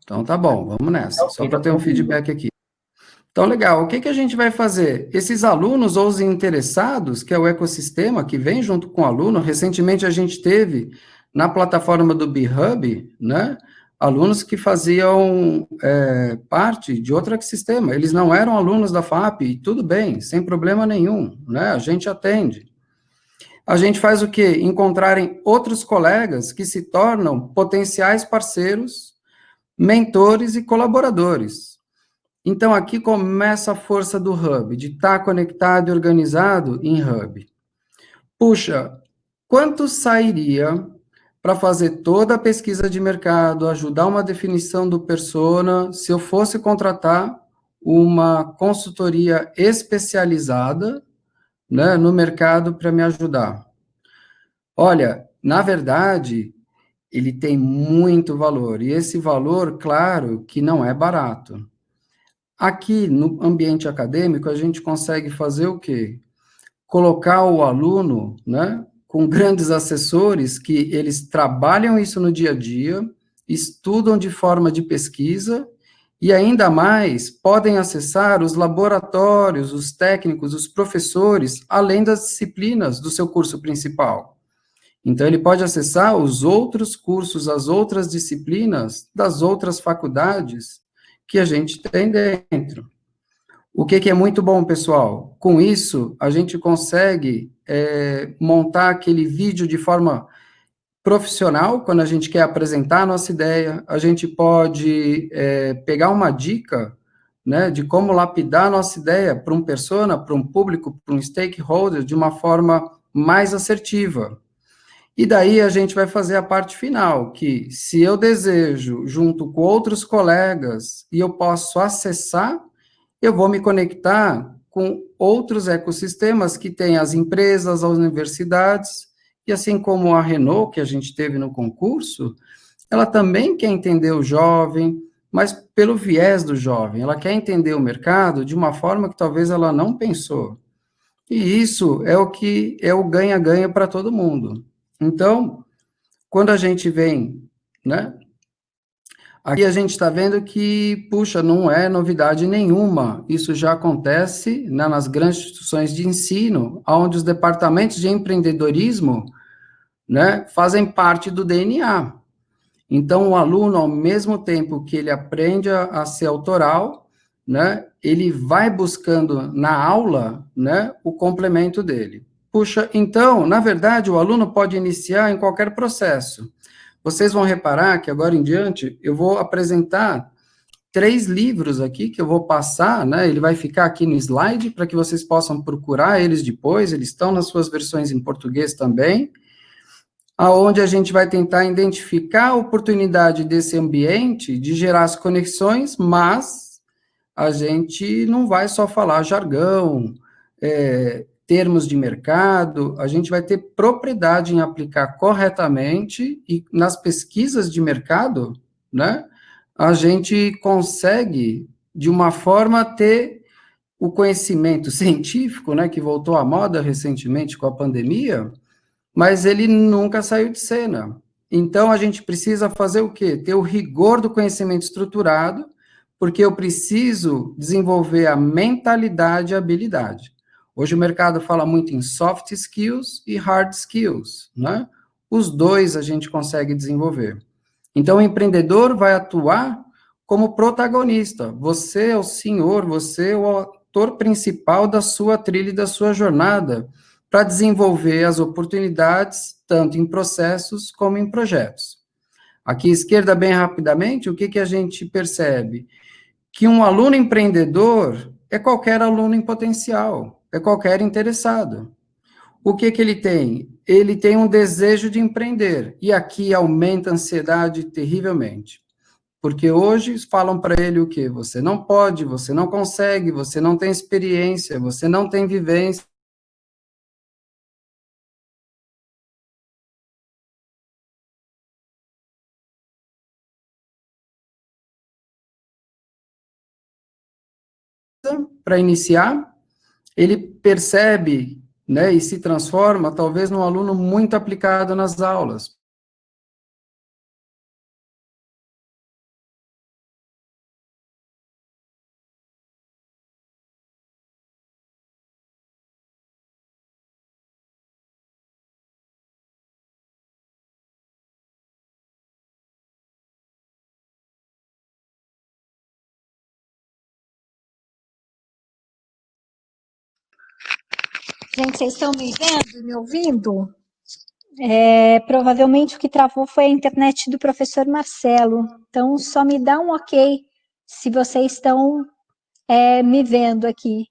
Então tá bom, vamos nessa, Okay, só para ter um feedback aqui. Então, legal, o que a gente vai fazer? Esses alunos ou os interessados, que é o ecossistema que vem junto com o aluno, recentemente a gente teve na plataforma do B-Hub, né, alunos que faziam parte de outro ecossistema, eles não eram alunos da FAP, e tudo bem, sem problema nenhum, né? A gente atende. A gente faz o quê? Encontrarem outros colegas que se tornam potenciais parceiros, mentores e colaboradores. Então, aqui começa a força do Hub, de estar conectado e organizado em Hub. Puxa, quanto sairia para fazer toda a pesquisa de mercado, ajudar uma definição do persona, se eu fosse contratar uma consultoria especializada, né, no mercado para me ajudar? Olha, na verdade, ele tem muito valor, e esse valor, claro, que não é barato. Aqui, no ambiente acadêmico, a gente consegue fazer o quê? Colocar o aluno, né, com grandes assessores que eles trabalham isso no dia a dia, estudam de forma de pesquisa e ainda mais podem acessar os laboratórios, os técnicos, os professores, além das disciplinas do seu curso principal. Então ele pode acessar os outros cursos, as outras disciplinas das outras faculdades que a gente tem dentro. O que é muito bom, pessoal? Com isso, a gente consegue montar aquele vídeo de forma profissional, quando a gente quer apresentar a nossa ideia, a gente pode pegar uma dica, né, de como lapidar a nossa ideia para um persona, para um público, para um stakeholder, de uma forma mais assertiva. E daí a gente vai fazer a parte final, que se eu desejo, junto com outros colegas, e eu posso acessar, eu vou me conectar com outros ecossistemas que têm as empresas, as universidades, e assim como a Renault, que a gente teve no concurso, ela também quer entender o jovem, mas pelo viés do jovem, ela quer entender o mercado de uma forma que talvez ela não pensou. E isso é o que é o ganha-ganha para todo mundo. Então, quando a gente vem, né, aqui a gente está vendo que, puxa, não é novidade nenhuma. Isso já acontece, né, nas grandes instituições de ensino, onde os departamentos de empreendedorismo, né, fazem parte do DNA. Então, o aluno, ao mesmo tempo que ele aprende a ser autoral, né, ele vai buscando na aula, né, o complemento dele. Puxa, então, na verdade, o aluno pode iniciar em qualquer processo. Vocês vão reparar que agora em diante eu vou apresentar 3 livros aqui que eu vou passar, né? Ele vai ficar aqui no slide para que vocês possam procurar eles depois. Eles estão nas suas versões em português também, aonde a gente vai tentar identificar a oportunidade desse ambiente de gerar as conexões, mas a gente não vai só falar jargão, termos de mercado, a gente vai ter propriedade em aplicar corretamente e nas pesquisas de mercado, né, a gente consegue, de uma forma, ter o conhecimento científico, né, que voltou à moda recentemente com a pandemia, mas ele nunca saiu de cena. Então, a gente precisa fazer o quê? Ter o rigor do conhecimento estruturado, porque eu preciso desenvolver a mentalidade e a habilidade. Hoje o mercado fala muito em soft skills e hard skills, né? Os dois a gente consegue desenvolver. Então, o empreendedor vai atuar como protagonista. Você é o senhor, você é o ator principal da sua trilha e da sua jornada, para desenvolver as oportunidades, tanto em processos como em projetos. Aqui à esquerda, bem rapidamente, o que a gente percebe? Que um aluno empreendedor é qualquer aluno em potencial, é qualquer interessado. O que ele tem? Ele tem um desejo de empreender, e aqui aumenta a ansiedade terrivelmente. Porque hoje falam para ele o quê? Você não pode, você não consegue, você não tem experiência, você não tem vivência. Para iniciar, ele percebe, né, e se transforma, talvez, num aluno muito aplicado nas aulas. Gente, vocês estão me vendo, me ouvindo? Provavelmente o que travou foi a internet do professor Marcelo. Então, só me dá um ok se vocês estão me vendo aqui.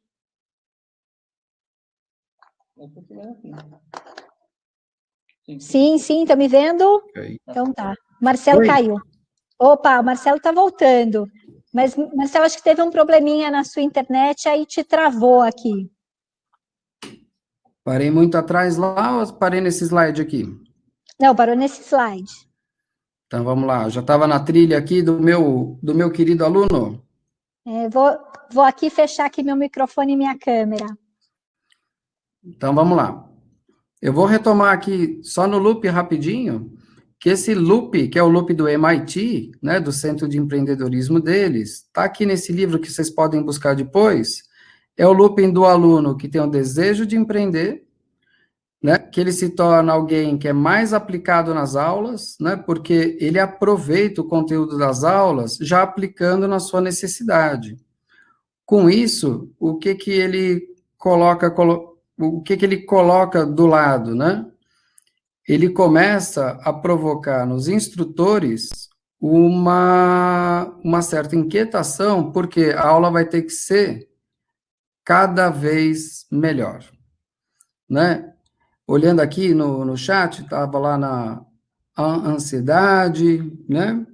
Sim, estão me vendo? Ok. Então tá. Marcelo Oi. caiu. Opa, o Marcelo está voltando. Mas, Marcelo, acho que teve um probleminha na sua internet, aí te travou aqui. Parei muito atrás lá ou parei nesse slide aqui? Não, parou nesse slide. Então, vamos lá. Já estava na trilha aqui do meu querido aluno. Vou aqui fechar aqui meu microfone e minha câmera. Então, vamos lá. Eu vou retomar aqui só no loop rapidinho, que esse loop, que é o loop do MIT, né, do Centro de Empreendedorismo deles, está aqui nesse livro que vocês podem buscar depois, é o looping do aluno que tem o desejo de empreender, né, que ele se torna alguém que é mais aplicado nas aulas, né, porque ele aproveita o conteúdo das aulas já aplicando na sua necessidade. Com isso, o que ele coloca do lado, né? Ele começa a provocar nos instrutores uma certa inquietação, porque a aula vai ter que ser cada vez melhor, né? Olhando aqui no chat, estava lá na ansiedade, né?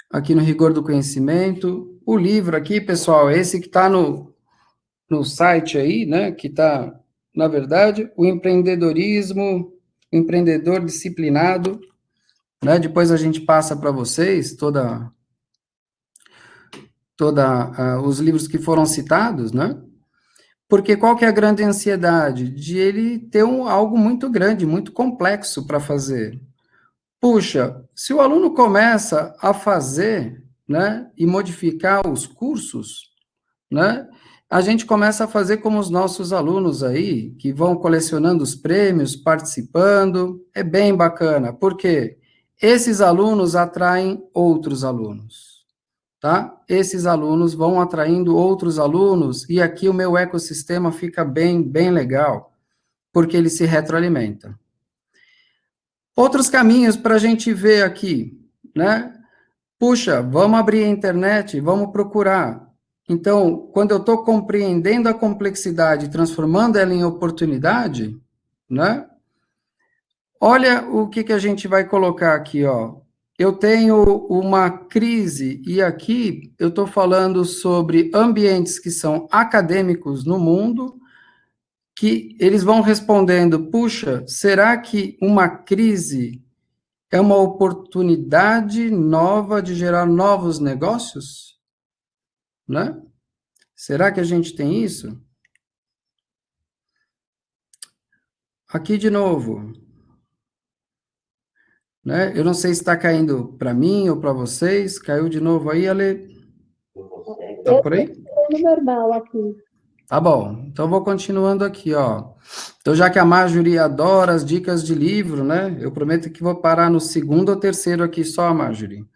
Aqui no rigor do conhecimento. O livro aqui, pessoal, esse que está no site aí, né? Que está, na verdade, o empreendedorismo, o empreendedor disciplinado, né? Depois a gente passa para vocês toda os livros que foram citados, né? Porque qual que é a grande ansiedade? De ele ter algo muito grande, muito complexo para fazer. Puxa, se o aluno começa a fazer, né, e modificar os cursos, né, a gente começa a fazer como os nossos alunos aí, que vão colecionando os prêmios, participando, é bem bacana, porque esses alunos atraem outros alunos. Tá? Esses alunos vão atraindo outros alunos, e aqui o meu ecossistema fica bem legal, porque ele se retroalimenta. Outros caminhos para a gente ver aqui, né? Puxa, vamos abrir a internet, vamos procurar. Então, quando eu estou compreendendo a complexidade, transformando ela em oportunidade, né? Olha o que a gente vai colocar aqui, ó. Eu tenho uma crise, e aqui eu estou falando sobre ambientes que são acadêmicos no mundo, que eles vão respondendo, puxa, será que uma crise é uma oportunidade nova de gerar novos negócios? Né? Será que a gente tem isso? Aqui de novo. Né? Eu não sei se está caindo para mim ou para vocês. Caiu de novo aí, Ale? Tá por aí? É normal aqui. Tá bom. Então, vou continuando aqui, ó. Então, já que a Marjorie adora as dicas de livro, né? Eu prometo que vou parar no segundo ou terceiro aqui só, Marjorie.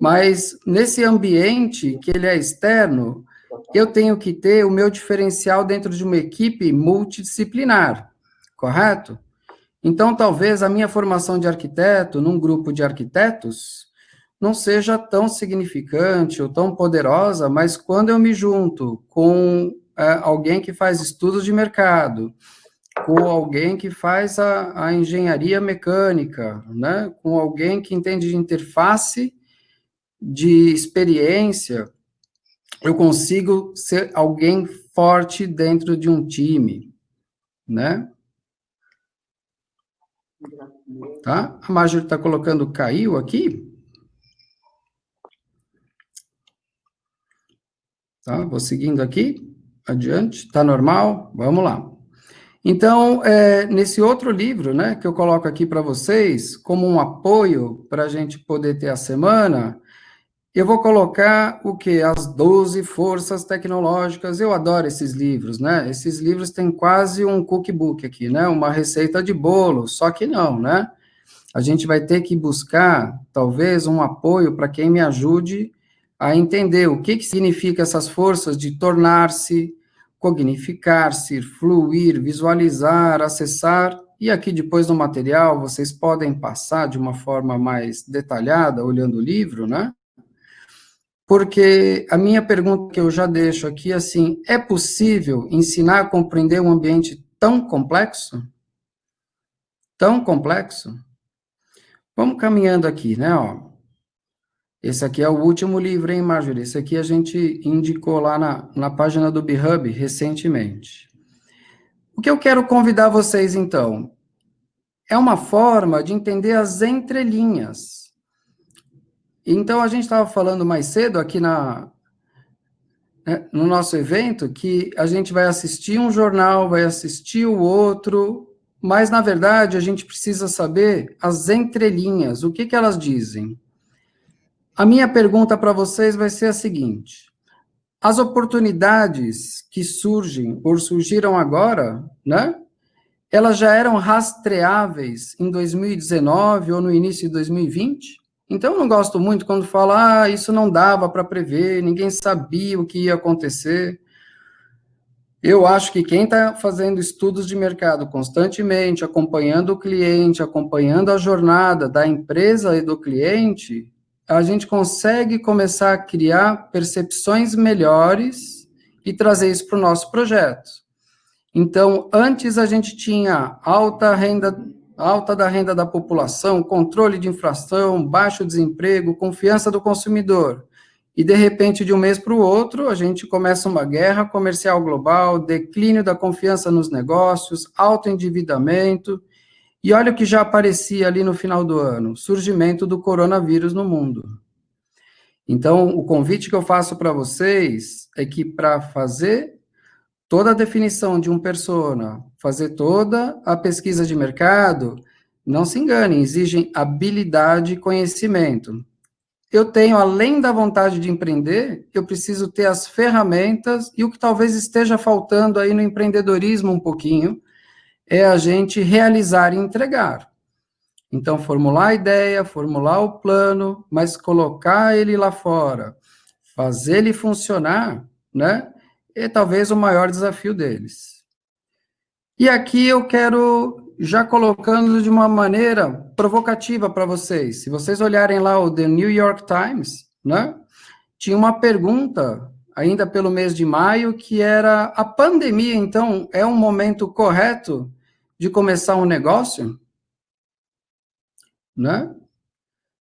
Mas, nesse ambiente que ele é externo, eu tenho que ter o meu diferencial dentro de uma equipe multidisciplinar, correto? Então, talvez a minha formação de arquiteto, num grupo de arquitetos, não seja tão significante ou tão poderosa, mas quando eu me junto com alguém que faz estudos de mercado, com alguém que faz a engenharia mecânica, né, com alguém que entende de interface, de experiência, eu consigo ser alguém forte dentro de um time, né? Tá? A Marjorie está colocando caiu aqui. Tá? Vou seguindo aqui, adiante, tá normal? Vamos lá. Então, nesse outro livro, né, que eu coloco aqui para vocês, como um apoio para a gente poder ter a semana, eu vou colocar o quê? As 12 forças tecnológicas. Eu adoro esses livros, né? Esses livros têm quase um cookbook aqui, né? Uma receita de bolo, só que não, né? A gente vai ter que buscar, talvez, um apoio para quem me ajude a entender o que significa essas forças de tornar-se, cognificar-se, fluir, visualizar, acessar, e aqui depois no material vocês podem passar de uma forma mais detalhada, olhando o livro, né? Porque a minha pergunta que eu já deixo aqui, assim, é possível ensinar a compreender um ambiente tão complexo? Tão complexo? Vamos caminhando aqui, né, ó. Esse aqui é o último livro, hein, Marjorie? Esse aqui a gente indicou lá na página do BeHub recentemente. O que eu quero convidar vocês, então, é uma forma de entender as entrelinhas. Então, a gente estava falando mais cedo aqui no nosso evento que a gente vai assistir um jornal, vai assistir o outro, mas, na verdade, a gente precisa saber as entrelinhas, o que elas dizem. A minha pergunta para vocês vai ser a seguinte: as oportunidades que surgem, ou surgiram agora, né? Elas já eram rastreáveis em 2019 ou no início de 2020? Então, eu não gosto muito quando fala, isso não dava para prever, ninguém sabia o que ia acontecer. Eu acho que quem está fazendo estudos de mercado constantemente, acompanhando o cliente, acompanhando a jornada da empresa e do cliente, a gente consegue começar a criar percepções melhores e trazer isso para o nosso projeto. Então, antes a gente tinha alta da renda da população, controle de inflação, baixo desemprego, confiança do consumidor. E, de repente, de um mês para o outro, a gente começa uma guerra comercial global, declínio da confiança nos negócios, alto endividamento. E olha o que já aparecia ali no final do ano, surgimento do coronavírus no mundo. Então, o convite que eu faço para vocês é que para fazer toda a definição de um persona, fazer toda a pesquisa de mercado, não se enganem, exigem habilidade e conhecimento. Eu tenho, além da vontade de empreender, eu preciso ter as ferramentas, e o que talvez esteja faltando aí no empreendedorismo um pouquinho, é a gente realizar e entregar. Então, formular a ideia, formular o plano, mas colocar ele lá fora, fazer ele funcionar, né, é talvez o maior desafio deles. E aqui eu quero, já colocando de uma maneira provocativa para vocês, se vocês olharem lá o The New York Times, né, tinha uma pergunta, ainda pelo mês de maio, que era, a pandemia, então, é um momento correto de começar um negócio? Né?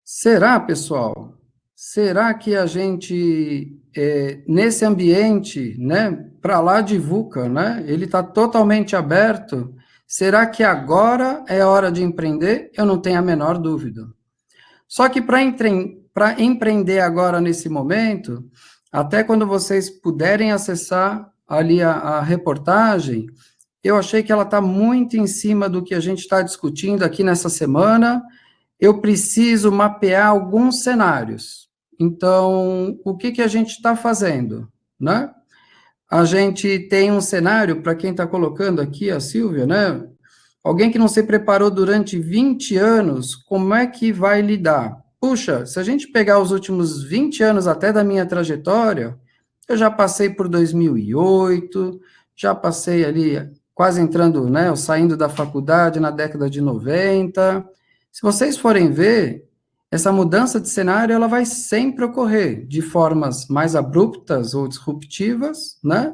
Será, pessoal? Será que a gente, nesse ambiente, né, para lá de VUCA, né, ele está totalmente aberto, será que agora é hora de empreender? Eu não tenho a menor dúvida. Só que para empreender agora, nesse momento, até quando vocês puderem acessar ali a reportagem, eu achei que ela está muito em cima do que a gente está discutindo aqui nessa semana. Eu preciso mapear alguns cenários. Então, o que a gente está fazendo, né? A gente tem um cenário, para quem está colocando aqui, a Silvia, né? Alguém que não se preparou durante 20 anos, como é que vai lidar? Puxa, se a gente pegar os últimos 20 anos até da minha trajetória, eu já passei por 2008, já passei ali, quase entrando, né, saindo da faculdade na década de 90. Se vocês forem ver, essa mudança de cenário, ela vai sempre ocorrer de formas mais abruptas ou disruptivas, né?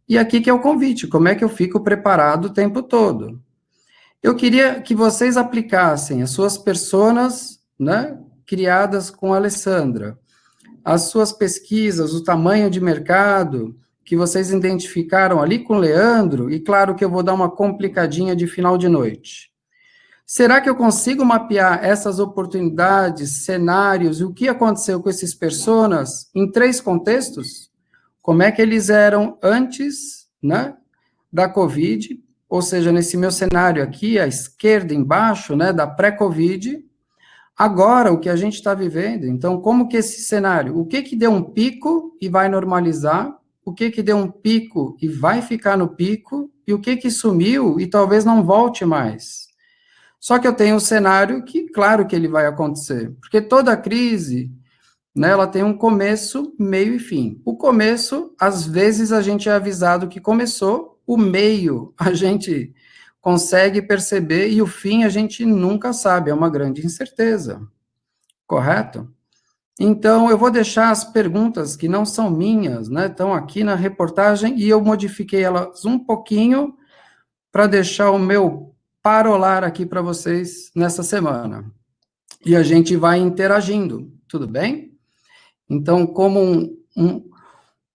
E aqui que é o convite, como é que eu fico preparado o tempo todo? Eu queria que vocês aplicassem as suas personas, né, criadas com a Alessandra, as suas pesquisas, o tamanho de mercado que vocês identificaram ali com o Leandro, e claro que eu vou dar uma complicadinha de final de noite. Será que eu consigo mapear essas oportunidades, cenários, e o que aconteceu com esses personas em 3 contextos? Como é que eles eram antes, né, da Covid, ou seja, nesse meu cenário aqui, à esquerda embaixo, né, da pré-Covid, agora o que a gente está vivendo. Então, como que esse cenário, o que deu um pico e vai normalizar, o que deu um pico e vai ficar no pico, e o que sumiu e talvez não volte mais. Só que eu tenho um cenário que, claro que ele vai acontecer, porque toda crise, né, ela tem um começo, meio e fim. O começo, às vezes, a gente é avisado que começou, o meio a gente consegue perceber e o fim a gente nunca sabe, é uma grande incerteza, correto? Então, eu vou deixar as perguntas que não são minhas, né, estão aqui na reportagem e eu modifiquei elas um pouquinho para deixar o meu parolar aqui para vocês nessa semana. E a gente vai interagindo, tudo bem? Então, como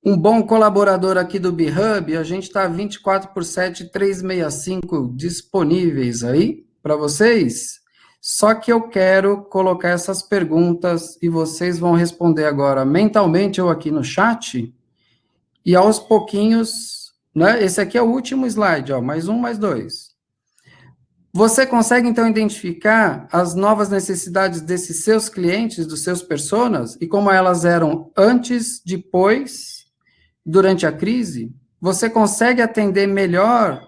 um bom colaborador aqui do BeHub, a gente está 24/7, 365 disponíveis aí para vocês. Só que eu quero colocar essas perguntas e vocês vão responder agora mentalmente ou aqui no chat. E aos pouquinhos, né? Esse aqui é o último slide, ó, mais um, mais dois. Você consegue, então, identificar as novas necessidades desses seus clientes, dos seus personas, e como elas eram antes, depois, durante a crise? Você consegue atender melhor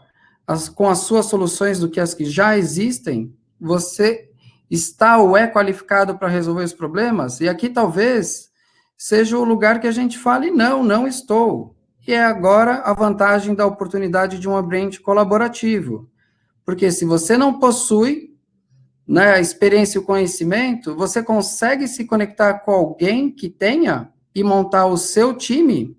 com as suas soluções do que as que já existem? Você está ou é qualificado para resolver os problemas? E aqui, talvez, seja o lugar que a gente fale, não estou. E é agora a vantagem da oportunidade de um ambiente colaborativo. Porque se você não possui, né, a experiência e o conhecimento, você consegue se conectar com alguém que tenha e montar o seu time,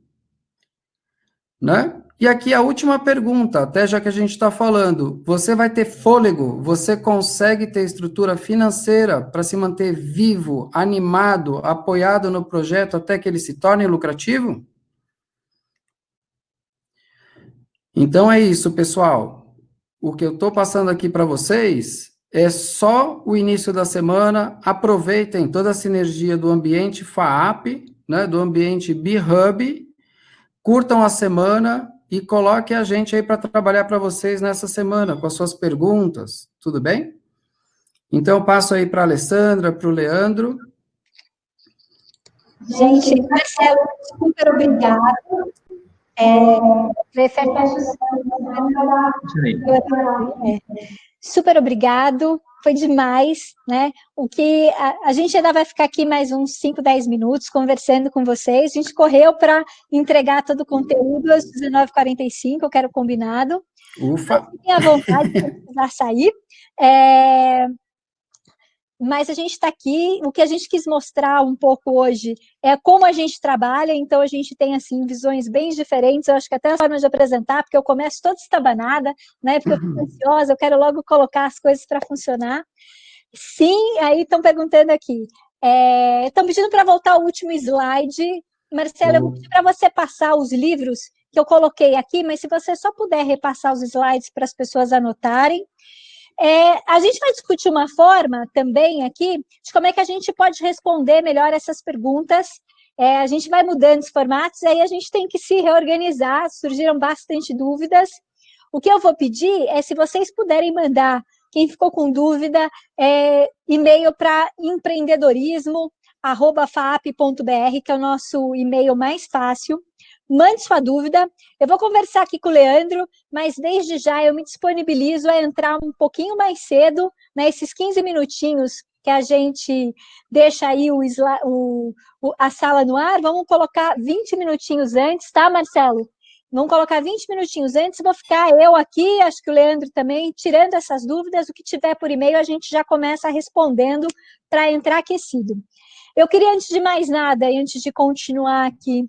né? E aqui a última pergunta, até já que a gente está falando, você vai ter fôlego, você consegue ter estrutura financeira para se manter vivo, animado, apoiado no projeto até que ele se torne lucrativo? Então é isso, pessoal. O que eu estou passando aqui para vocês é só o início da semana. Aproveitem toda a sinergia do ambiente FAAP, né, do ambiente BeHub, curtam a semana e coloquem a gente aí para trabalhar para vocês nessa semana, com as suas perguntas, tudo bem? Então, eu passo aí para a Alessandra, para o Leandro. Gente, Marcelo, super obrigado. Super obrigado, foi demais, né? O que a gente ainda vai ficar aqui mais uns 5, 10 minutos conversando com vocês. A gente correu para entregar todo o conteúdo às 19h45, eu quero combinado. Ufa! Fiquem à vontade se precisar sair. Mas a gente está aqui, o que a gente quis mostrar um pouco hoje é como a gente trabalha, então a gente tem, assim, visões bem diferentes, eu acho que até a forma de apresentar, porque eu começo toda estabanada, né, porque eu fico ansiosa, eu quero logo colocar as coisas para funcionar. Sim, aí estão perguntando aqui, estão pedindo para voltar ao último slide. Marcelo, eu vou pedir para você passar os livros que eu coloquei aqui, mas se você só puder repassar os slides para as pessoas anotarem. A gente vai discutir uma forma também aqui de como é que a gente pode responder melhor essas perguntas. A gente vai mudando os formatos, aí a gente tem que se reorganizar, surgiram bastante dúvidas. O que eu vou pedir é, se vocês puderem mandar, quem ficou com dúvida, e-mail para empreendedorismo@faap.br, que é o nosso e-mail mais fácil. Mande sua dúvida, eu vou conversar aqui com o Leandro, mas desde já eu me disponibilizo a entrar um pouquinho mais cedo, né, esses 15 minutinhos que a gente deixa aí a sala no ar, vamos colocar 20 minutinhos antes, tá, Marcelo? Vamos colocar 20 minutinhos antes, vou ficar eu aqui, acho que o Leandro também, tirando essas dúvidas, o que tiver por e-mail a gente já começa respondendo para entrar aquecido. Eu queria, antes de mais nada, e antes de continuar aqui,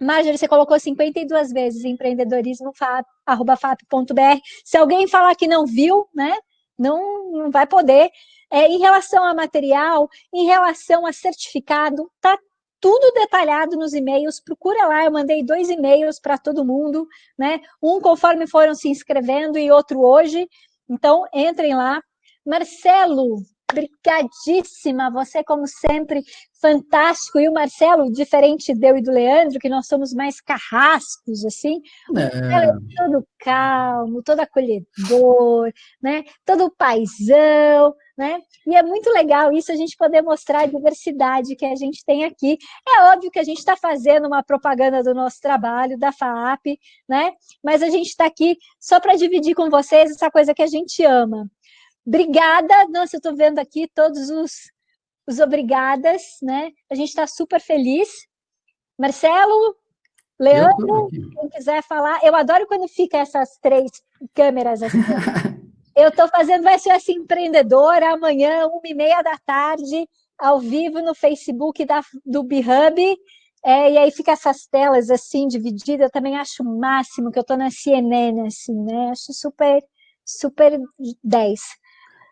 Marjorie, você colocou 52 vezes empreendedorismo@fap.br. Se alguém falar que não viu, né, não vai poder. Em relação a material, em relação a certificado, tá tudo detalhado nos e-mails. Procura lá, eu mandei 2 e-mails para todo mundo, né? Um conforme foram se inscrevendo e outro hoje. Então, entrem lá. Marcelo, brigadíssima, você, como sempre, fantástico. E o Marcelo, diferente de eu e do Leandro, que nós somos mais carrascos, assim, o Marcelo é todo calmo, todo acolhedor, né? Todo paizão, né? E é muito legal isso, a gente poder mostrar a diversidade que a gente tem aqui. É óbvio que a gente está fazendo uma propaganda do nosso trabalho, da FAAP, né? Mas a gente está aqui só para dividir com vocês essa coisa que a gente ama. Obrigada. Nossa, eu estou vendo aqui todos os obrigadas, né? A gente está super feliz. Marcelo, Leandro, quem quiser falar, eu adoro quando fica essas 3 câmeras assim. Eu estou fazendo SOS Empreendedora amanhã, 1h30 da tarde, ao vivo no Facebook do BeHub, e aí fica essas telas assim, divididas, eu também acho o máximo, que eu estou na CNN, assim, né? Acho super, super 10.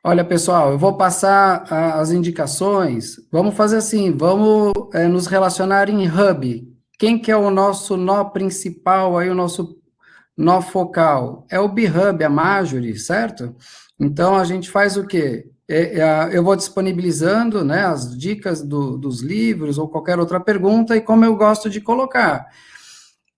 Olha, pessoal, eu vou passar as indicações. Vamos fazer assim, vamos nos relacionar em hub. Quem que é o nosso nó principal, aí o nosso nó focal? É o BeHub, a Marjorie, certo? Então, a gente faz o quê? Eu vou disponibilizando, né, as dicas dos livros ou qualquer outra pergunta, e como eu gosto de colocar.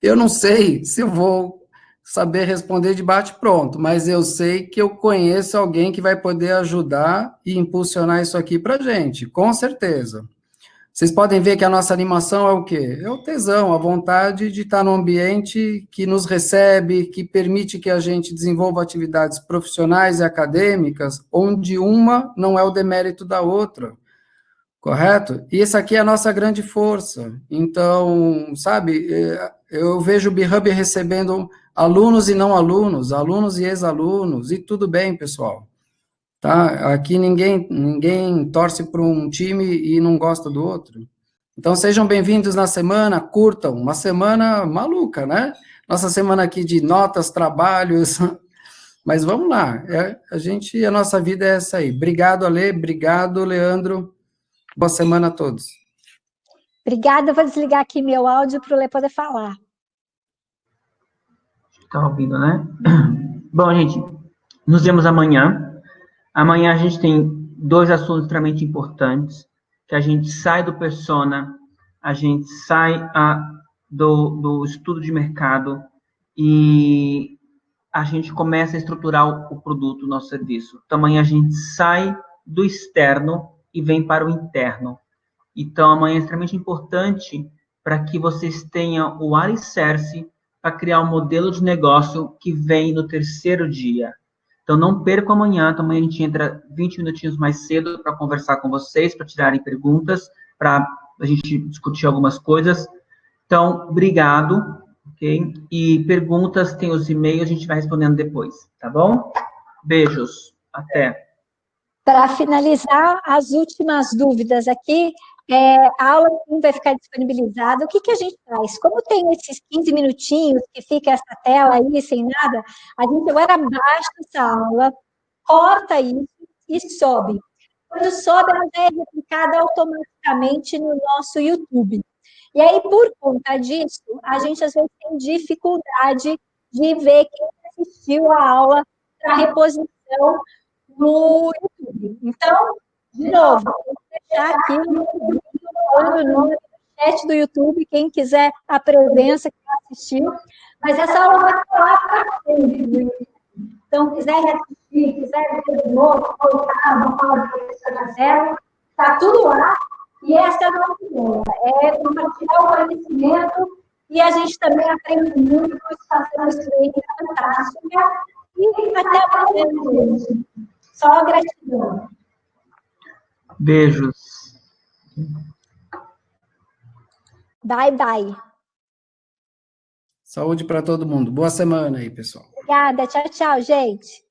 Eu não sei se eu vou saber responder de bate-pronto, mas eu sei que eu conheço alguém que vai poder ajudar e impulsionar isso aqui para a gente, com certeza. Vocês podem ver que a nossa animação é o quê? É o tesão, a vontade de estar num ambiente que nos recebe, que permite que a gente desenvolva atividades profissionais e acadêmicas, onde uma não é o demérito da outra. Correto? E essa aqui é a nossa grande força. Então, sabe, eu vejo o BeHub recebendo alunos e não alunos, alunos e ex-alunos, e tudo bem, pessoal. Tá? Aqui ninguém torce para um time e não gosta do outro. Então, sejam bem-vindos na semana, curtam, uma semana maluca, né? Nossa semana aqui de notas, trabalhos, mas vamos lá, a nossa vida é essa aí. Obrigado, Ale, obrigado, Leandro. Boa semana a todos. Obrigada, eu vou desligar aqui meu áudio para o Lê poder falar. Tá ouvindo, né? Bom, gente, nos vemos amanhã. Amanhã a gente tem 2 assuntos extremamente importantes, que a gente sai do persona, a gente sai do estudo de mercado e a gente começa a estruturar o produto, o nosso serviço. Então, amanhã a gente sai do externo e vem para o interno. Então, amanhã é extremamente importante para que vocês tenham o alicerce para criar um modelo de negócio que vem no 3º dia. Então, não percam amanhã. Então, amanhã a gente entra 20 minutinhos mais cedo para conversar com vocês, para tirarem perguntas, para a gente discutir algumas coisas. Então, obrigado, ok? E perguntas, tem os e-mails, a gente vai respondendo depois, tá bom? Beijos, até. Para finalizar, as últimas dúvidas aqui, a aula vai ficar disponibilizada. O que a gente faz? Como tem esses 15 minutinhos que fica essa tela aí sem nada, a gente agora baixa essa aula, corta isso e sobe. Quando sobe, ela já é replicada automaticamente no nosso YouTube. E aí, por conta disso, a gente às vezes tem dificuldade de ver quem assistiu a aula para reposição no YouTube. Então, de novo, vou deixar aqui o nome do chat do YouTube, quem quiser a presença, quem assistiu. Mas essa aula vai falar para sempre. Então, quiser assistir, quiser ver de novo, voltar, uma fala do professor Marcelo, está tudo lá. E essa é a nossa ideia, é compartilhar o conhecimento e a gente também aprende muito com essa experiência fantástica. E até a próxima, gente. Só gratidão. Beijos. Bye, bye. Saúde para todo mundo. Boa semana aí, pessoal. Obrigada. Tchau, tchau, gente.